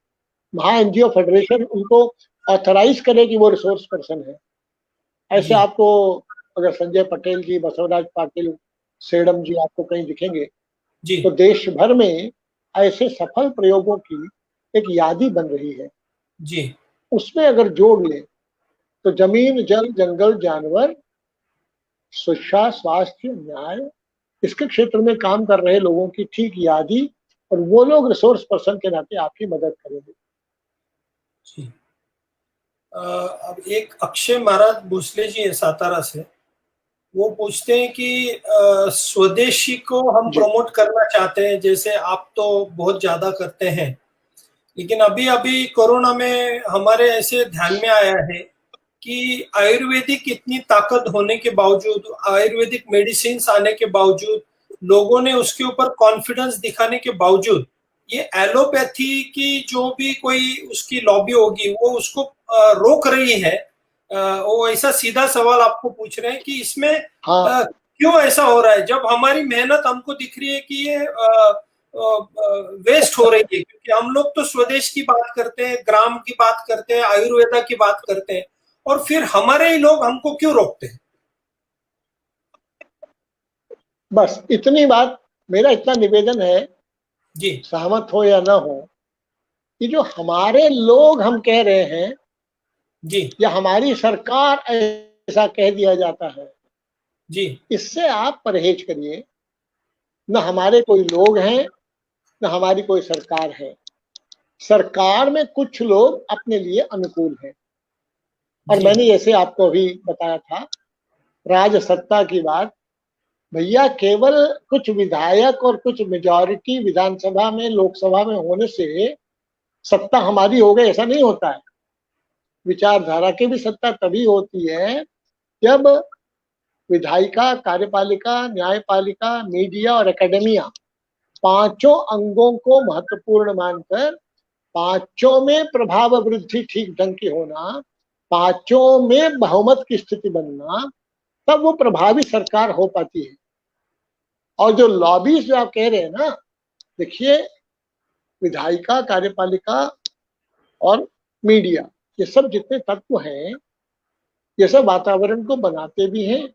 महा एनजीओ फेडरेशन उनको ऑथराइज करे कि वो रिसोर्स पर्सन है। ऐसे आपको अगर संजय पटेल जी, बसवराज पाटिल, सेडम जी आपको कहीं दिखेंगे जी तो देश भर में ऐसे सफल प्रयोगों की एक यादी बन रही है। जी उसमें अगर जोड़ ले तो जमीन, जल, जंगल, जानवर, शिक्षा, स्वास्थ्य, न्याय, इसके क्षेत्र में काम कर रहे लोगों की ठीक यादी, और वो लोग रिसोर्स पर्सन के नाते आपकी मदद करेंगे। जी अब एक अक्षय महाराज भोसले जी है सातारा से, वो पूछते हैं कि स्वदेशी को हम जी। प्रमोट करना चाहते हैं, जैसे आप तो बहुत ज्यादा करते हैं, लेकिन अभी अभी कोरोना में हमारे ऐसे ध्यान में आया है कि आयुर्वेदिक इतनी ताकत होने के बावजूद, आयुर्वेदिक मेडिसिन आने के बावजूद, लोगों ने उसके ऊपर कॉन्फिडेंस दिखाने के बावजूद, ये एलोपैथी की जो भी कोई उसकी लॉबी होगी वो उसको रोक रही है। वो ऐसा सीधा सवाल आपको पूछ रहे हैं कि इसमें हाँ। क्यों ऐसा हो रहा है, जब हमारी मेहनत हमको दिख रही है कि ये वेस्ट हो रही है, क्योंकि हम लोग तो स्वदेश की बात करते हैं, ग्राम की बात करते हैं, आयुर्वेदा की बात करते हैं, और फिर हमारे ही लोग हमको क्यों रोकते हैं? बस इतनी बात, मेरा इतना निवेदन है जी सहमत हो या ना हो, कि जो हमारे लोग हम कह रहे हैं जी या हमारी सरकार ऐसा कह दिया जाता है, जी इससे आप परहेज करिए। न हमारे कोई लोग हैं, न हमारी कोई सरकार है। सरकार में कुछ लोग अपने लिए अनुकूल हैं, और जी मैंने जैसे आपको अभी बताया था राज सत्ता की बात, भैया केवल कुछ विधायक और कुछ मेजॉरिटी विधानसभा में, लोकसभा में होने से सत्ता हमारी हो गई, ऐसा नहीं होता है। विचारधारा की भी सत्ता तभी होती है जब विधायिका, कार्यपालिका, न्यायपालिका, मीडिया और एकेडमिया पांचों अंगों को महत्वपूर्ण मानकर पांचों में प्रभाव वृद्धि ठीक ढंग की होना, पांचों में बहुमत की स्थिति बनना, तब वो प्रभावी सरकार हो पाती है। और जो लॉबीज जो आप कह रहे हैं ना, देखिए विधायिका, कार्यपालिका और मीडिया, ये सब जितने तत्व हैं, ये सब वातावरण को बनाते भी हैं,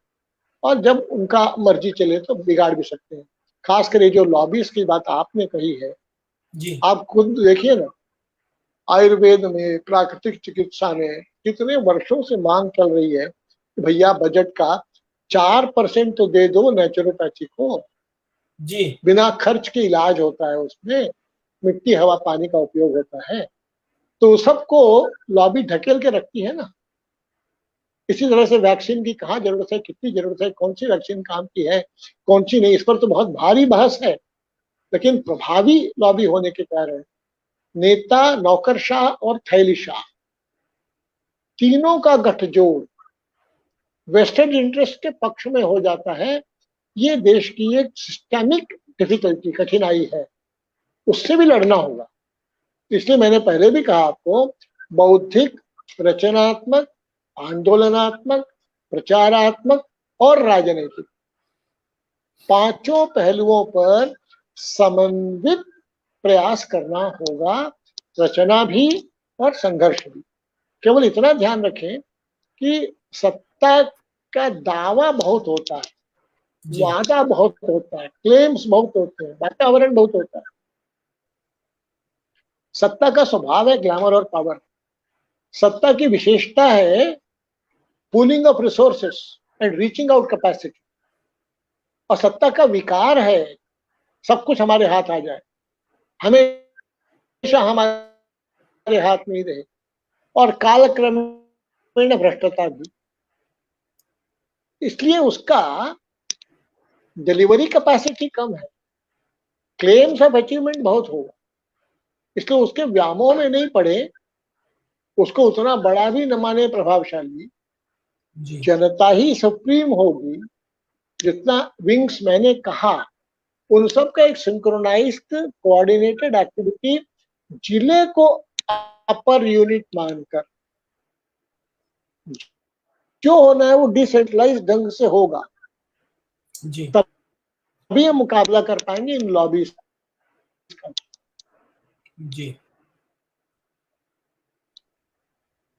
और जब उनका मर्जी चले तो बिगाड़ भी सकते हैं। खासकर ये जो लॉबीज की बात आपने कही है, जी आप खुद देखिए ना, आयुर्वेद में, प्राकृतिक चिकित्सा में कितने वर्षों से मांग चल रही है कि भैया बजट का 4% तो दे दो नेचुरोपैथी को, जी बिना खर्च के इलाज होता है, उसमें मिट्टी, हवा, पानी का उपयोग होता है। तो सबको लॉबी ढकेल के रखती है ना। इसी तरह से वैक्सीन की कहाँ जरूरत है, कितनी जरूरत है, कौन सी वैक्सीन काम की है, कौन सी नहीं, इस पर तो बहुत भारी बहस है। लेकिन प्रभावी लॉबी होने के कारण नेता, नौकरशाह और थैलीशाह, तीनों का गठजोड़ वेस्टेड इंटरेस्ट के पक्ष में हो जाता है। ये देश की एक सिस्टेमिक डिफिकल्टी, कठिनाई है, उससे भी लड़ना होगा। इसलिए मैंने पहले भी कहा आपको, बौद्धिक, रचनात्मक, आंदोलनात्मक, प्रचारात्मक और राजनीतिक, पांचों पहलुओं पर समन्वित प्रयास करना होगा, रचना भी और संघर्ष भी। केवल इतना ध्यान रखें कि सत्ता का दावा बहुत होता है, जी वादा बहुत होता है, क्लेम्स बहुत होते हैं, वातावरण बहुत होता है। सत्ता का स्वभाव है ग्लैमर और पावर। सत्ता की विशेषता है pooling of resources and reaching out capacity. और सत्ता का विकार है सब कुछ हमारे हाथ आ जाए, हमेशा हमारे हाथ में ही रहे, और कालक्रमेण भ्रष्टता भी। इसलिए उसका डिलीवरी कैपेसिटी कम है, क्लेम्स ऑफ अचीवमेंट बहुत होगा, इसलिए उसके व्यामोह में नहीं पड़े, उसको उतना बड़ा भी न माने प्रभावशाली। जी जनता ही सुप्रीम होगी। जितना विंग्स मैंने कहा, उन सब का एक सिंक्रोनाइज्ड कोऑर्डिनेटेड एक्टिविटी जिले को अपर यूनिट मानकर जो होना है वो डिसेंट्रलाइज ढंग से होगा, जी तभी हम मुकाबला कर पाएंगे इन लॉबीज का। जी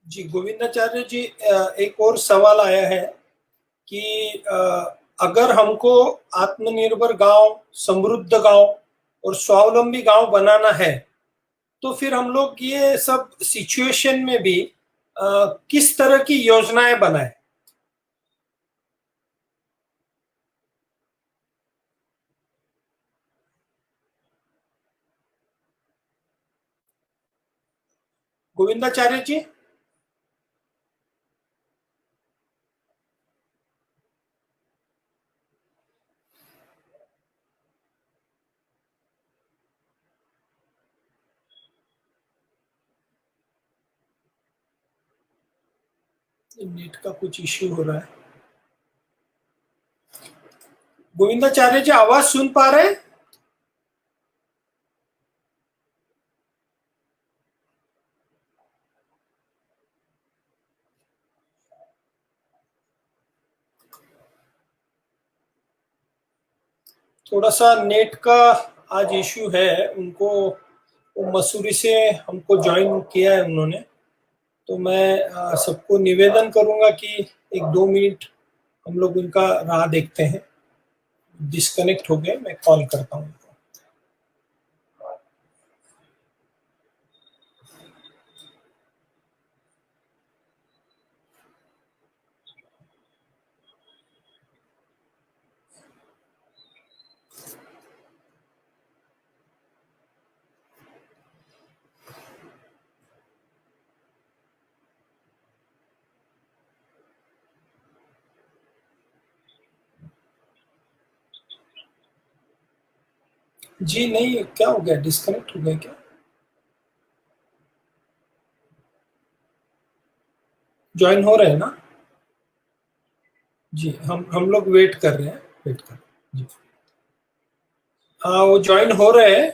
जी गोविंदाचार्य जी, एक और सवाल आया है कि अगर हमको आत्मनिर्भर गांव, समृद्ध गांव और स्वावलंबी गांव बनाना है, तो फिर हम लोग ये सब सिचुएशन में भी किस तरह की योजनाएं बनाएं? गोविंदाचार्य जी। नेट का कुछ इश्यू हो रहा है। गोविंदाचार्य जी, आवाज सुन पा रहे हैं? थोड़ा सा नेट का आज इश्यू है उनको। वो मसूरी से हमको ज्वाइन किया है उन्होंने, तो मैं सबको निवेदन करूंगा कि 1-2 मिनट हम लोग उनका राह देखते हैं। डिस्कनेक्ट हो गए, मैं कॉल करता हूँ। जी नहीं, क्या हो गया, डिस्कनेक्ट हो गया क्या? ज्वाइन हो रहे हैं ना? जी, हम लोग वेट कर रहे हैं, वेट कर रहे हैं जी। हाँ, वो ज्वाइन हो रहे हैं।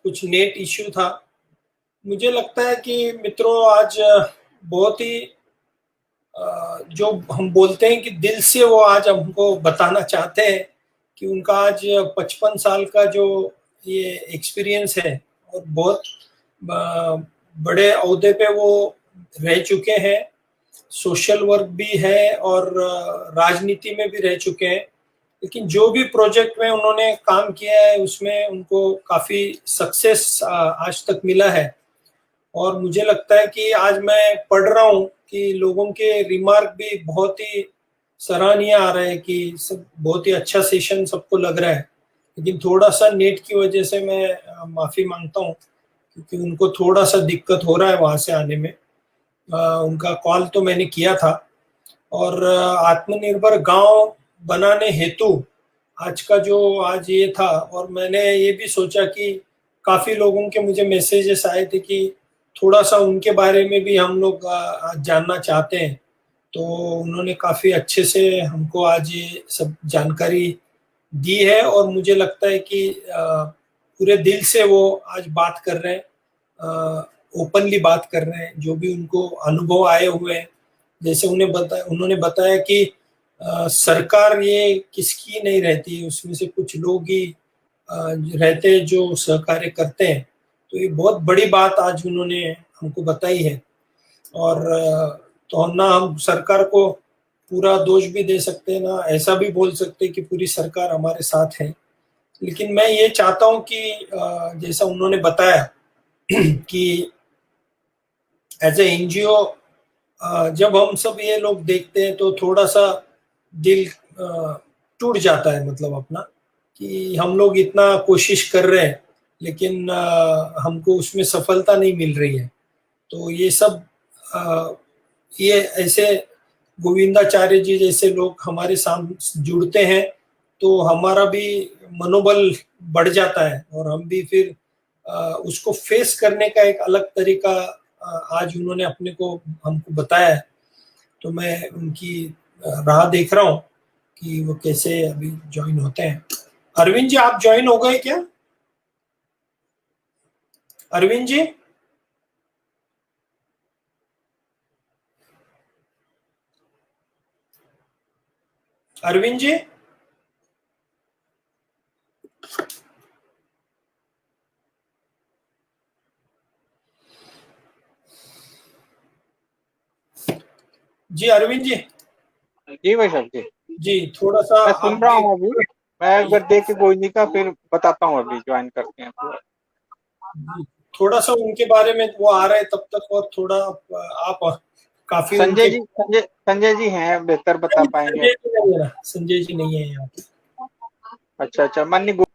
कुछ नेट इश्यू था। मुझे लगता है कि मित्रों आज बहुत ही जो हम बोलते हैं कि दिल से वो आज हमको बताना चाहते हैं कि उनका आज 55 साल का जो ये एक्सपीरियंस है और बहुत बड़े ओहदे पे वो रह चुके हैं, सोशल वर्क भी है और राजनीति में भी रह चुके हैं, लेकिन जो भी प्रोजेक्ट में उन्होंने काम किया है उसमें उनको काफ़ी सक्सेस आज तक मिला है। और मुझे लगता है कि आज मैं पढ़ रहा हूँ कि लोगों के रिमार्क भी बहुत ही सराहनीय आ रहे हैं कि सब बहुत ही अच्छा सेशन सबको लग रहा है, लेकिन थोड़ा सा नेट की वजह से मैं माफ़ी मांगता हूँ क्योंकि उनको थोड़ा सा दिक्कत हो रहा है वहाँ से आने में। उनका कॉल तो मैंने किया था। और आत्मनिर्भर गांव बनाने हेतु आज का जो आज ये था, और मैंने ये भी सोचा कि काफ़ी लोगों के मुझे मैसेजेस आए थे कि थोड़ा सा उनके बारे में भी हम लोग जानना चाहते हैं, तो उन्होंने काफ़ी अच्छे से हमको आज ये सब जानकारी दी है। और मुझे लगता है कि पूरे दिल से वो आज बात कर रहे हैं, ओपनली बात कर रहे हैं, जो भी उनको अनुभव आए हुए हैं। जैसे उन्होंने बताया कि सरकार ये किसकी नहीं रहती, उसमें से कुछ लोग ही रहते हैं जो सहकार्य करते हैं। तो ये बहुत बड़ी बात आज उन्होंने हमको बताई है। और तो ना हम सरकार को पूरा दोष भी दे सकते हैं ना, ऐसा भी बोल सकते हैं कि पूरी सरकार हमारे साथ है। लेकिन मैं ये चाहता हूं कि जैसा उन्होंने बताया कि एज ए एनजीओ जब हम सब ये लोग देखते हैं तो थोड़ा सा दिल टूट जाता है, मतलब अपना, कि हम लोग इतना कोशिश कर रहे हैं लेकिन हमको उसमें सफलता नहीं मिल रही है। तो ये सब ये ऐसे गोविंदाचार्य जी जैसे लोग हमारे साथ जुड़ते हैं तो हमारा भी मनोबल बढ़ जाता है और हम भी फिर उसको फेस करने का एक अलग तरीका आज उन्होंने अपने को हमको बताया है। तो मैं उनकी राह देख रहा हूँ कि वो कैसे अभी ज्वाइन होते हैं। अरविंद जी, आप ज्वाइन हो गए क्या? अरविंद जी, अरविंद जी, जी अरविंद जी, जी भाई साहब जी, जी थोड़ा सा मैं सुन रहा हूँ अभी। मैं अगर देख के कोई नहीं का फिर बताता हूँ, अभी ज्वाइन करते हैं तो। थोड़ा सा उनके बारे में वो आ रहे हैं तब तक, और थोड़ा आप काफी संजय जी, संजय जी हैं, बेहतर बता पाएंगे। संजय जी नहीं है यहाँ। अच्छा अच्छा, माननीय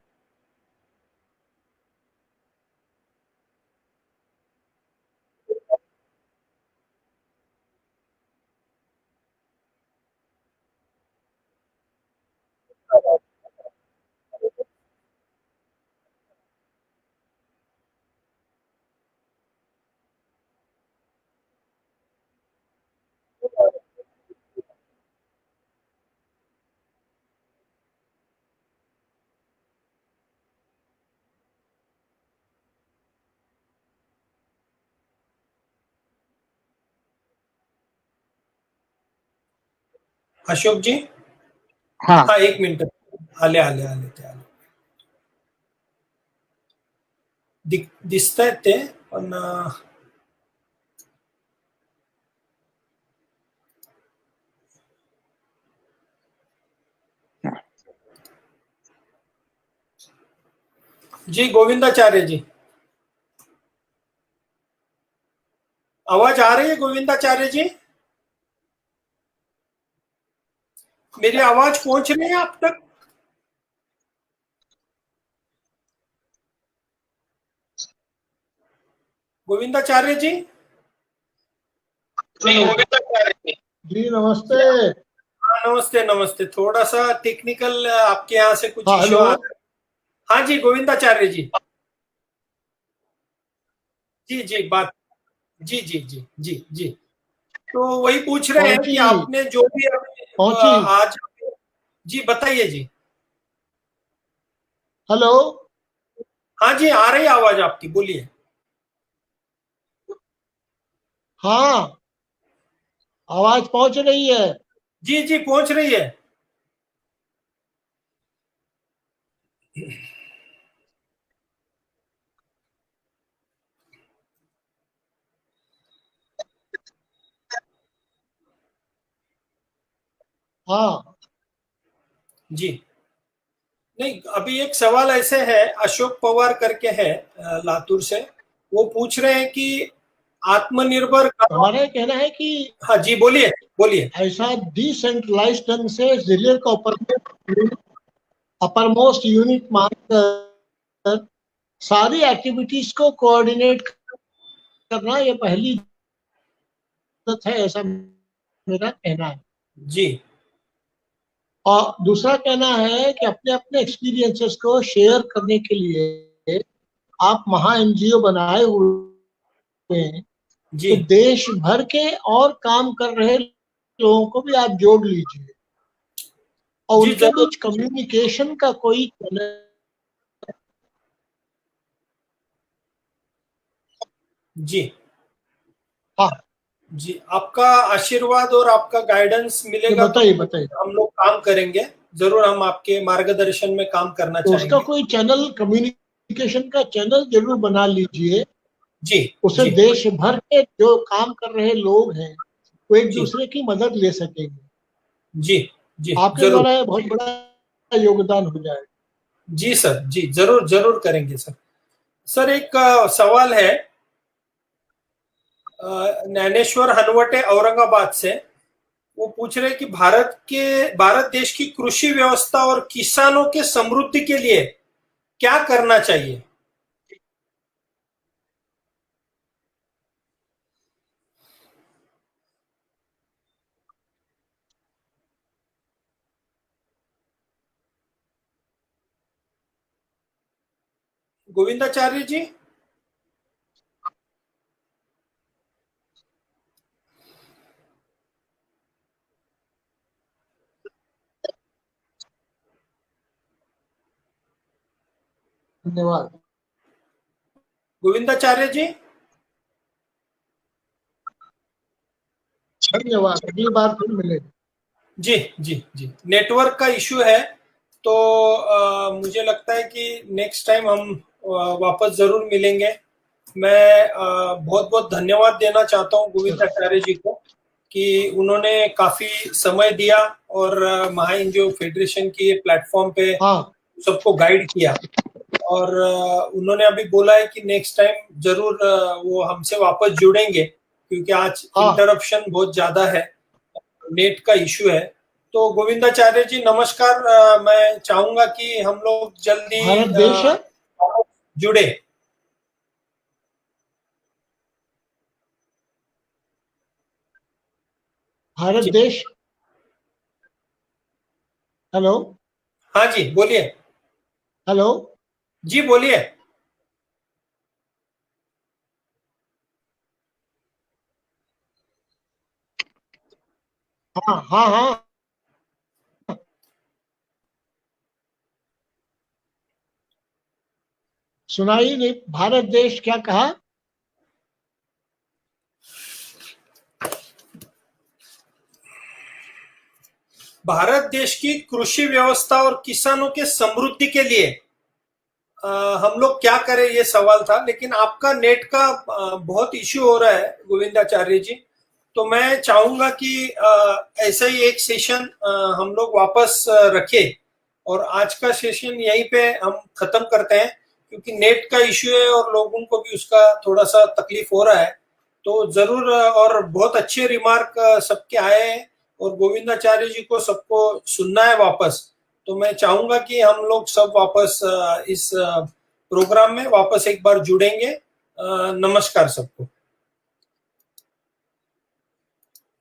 अशोक जी, हा हाँ एक मिनिट, आले आले आले ते आले. दिसतायत ते पण जी गोविंदाचार्य जी, आवाज आ रही है गोविंदाचार्य जी? मेरी आवाज पहुंच रही है आप तक? गोविंदाचार्य जी, जी नमस्ते। हाँ नमस्ते नमस्ते, थोड़ा सा टेक्निकल आपके यहाँ से कुछ हाँ, इश्यू हेलो। आ रहा है। हाँ जी गोविंदाचार्य जी, जी जी बात, जी जी जी जी जी, तो वही पूछ रहे हैं कि आपने जो भी आज, जी बताइए जी। हेलो। हाँ जी, आ रही आवाज आपकी, बोलिए। हाँ, आवाज पहुंच रही है। जी जी पहुंच रही है। हाँ जी, नहीं अभी एक सवाल ऐसे है, अशोक पवार करके है लातूर से, वो पूछ रहे हैं कि आत्मनिर्भर, हमारा कहना है कि हाँ जी बोलिए बोलिए। ऐसा डिसेंट्रलाइज ढंग से जिले का अपरमोस्ट यूनिट मानकर सारी एक्टिविटीज को कोऑर्डिनेट करना ये पहली है, ऐसा मेरा कहना है। जी, और दूसरा कहना है कि अपने अपने एक्सपीरियंसेस को शेयर करने के लिए आप महा एनजीओ बनाए हुए हैं, जी तो देश भर के और काम कर रहे लोगों को भी आप जोड़ लीजिए और जी, उनके बीच कम्युनिकेशन का कोई जी हाँ जी, आपका आशीर्वाद और आपका गाइडेंस मिलेगा बताइए तो बताइए। हम लोग काम करेंगे, जरूर हम आपके मार्गदर्शन में काम करना तो चाहेंगे। उसका कोई चैनल, कम्युनिकेशन का चैनल जरूर बना लीजिए, जी उससे जी देश भर के जो काम कर रहे लोग हैं वो एक जी दूसरे की मदद ले सकेंगे। जी जी आपके जरूर द्वारा ये बहुत बड़ा योगदान हो जाएगा। जी सर, जी जरूर जरूर करेंगे सर। सर एक सवाल है ज्ञानेश्वर हनवटे औरंगाबाद से। वो पूछ रहे कि भारत देश की कृषि व्यवस्था और किसानों के समृद्धि के लिए क्या करना चाहिए? गोविंदाचार्य जी। धन्यवाद। गोविंदाचार्य जी। धन्यवाद, अगली बार फिर मिलेंगे। जी जी जी नेटवर्क का इश्यू है, तो मुझे लगता है कि नेक्स्ट टाइम हम वापस जरूर मिलेंगे। मैं बहुत बहुत धन्यवाद देना चाहता हूँ गोविंदाचार्य जी को कि उन्होंने काफी समय दिया और महा एनजीओ फेडरेशन की प्लेटफॉर्म पे हाँ, सबको गाइड किया। और उन्होंने अभी बोला है कि नेक्स्ट टाइम जरूर वो हमसे वापस जुड़ेंगे, क्योंकि आज हाँ। इंटरप्शन बहुत ज्यादा है, नेट का इश्यू है। तो गोविंदाचार्य जी नमस्कार। मैं चाहूंगा कि हम लोग जल्दी भारत देश है, जुड़े। भारत जी देश। हेलो, हाँ जी बोलिए। हेलो। जी बोलिए। हाँ हाँ हाँ, सुनाई नहीं। भारत देश क्या कहा? भारत देश की कृषि व्यवस्था और किसानों के समृद्धि के लिए हम लोग क्या करें, ये सवाल था। लेकिन आपका नेट का बहुत इश्यू हो रहा है गोविंदाचार्य जी, तो मैं चाहूंगा कि ऐसा ही एक सेशन हम लोग वापस रखें और आज का सेशन यहीं पे हम खत्म करते हैं, क्योंकि नेट का इश्यू है और लोगों को भी उसका थोड़ा सा तकलीफ हो रहा है। तो जरूर और बहुत अच्छे रिमार्क सबके आए हैं और गोविंदाचार्य जी को सबको सुनना है वापस। तो मैं चाहूंगा कि हम लोग सब वापस इस प्रोग्राम में वापस एक बार जुड़ेंगे। नमस्कार सबको।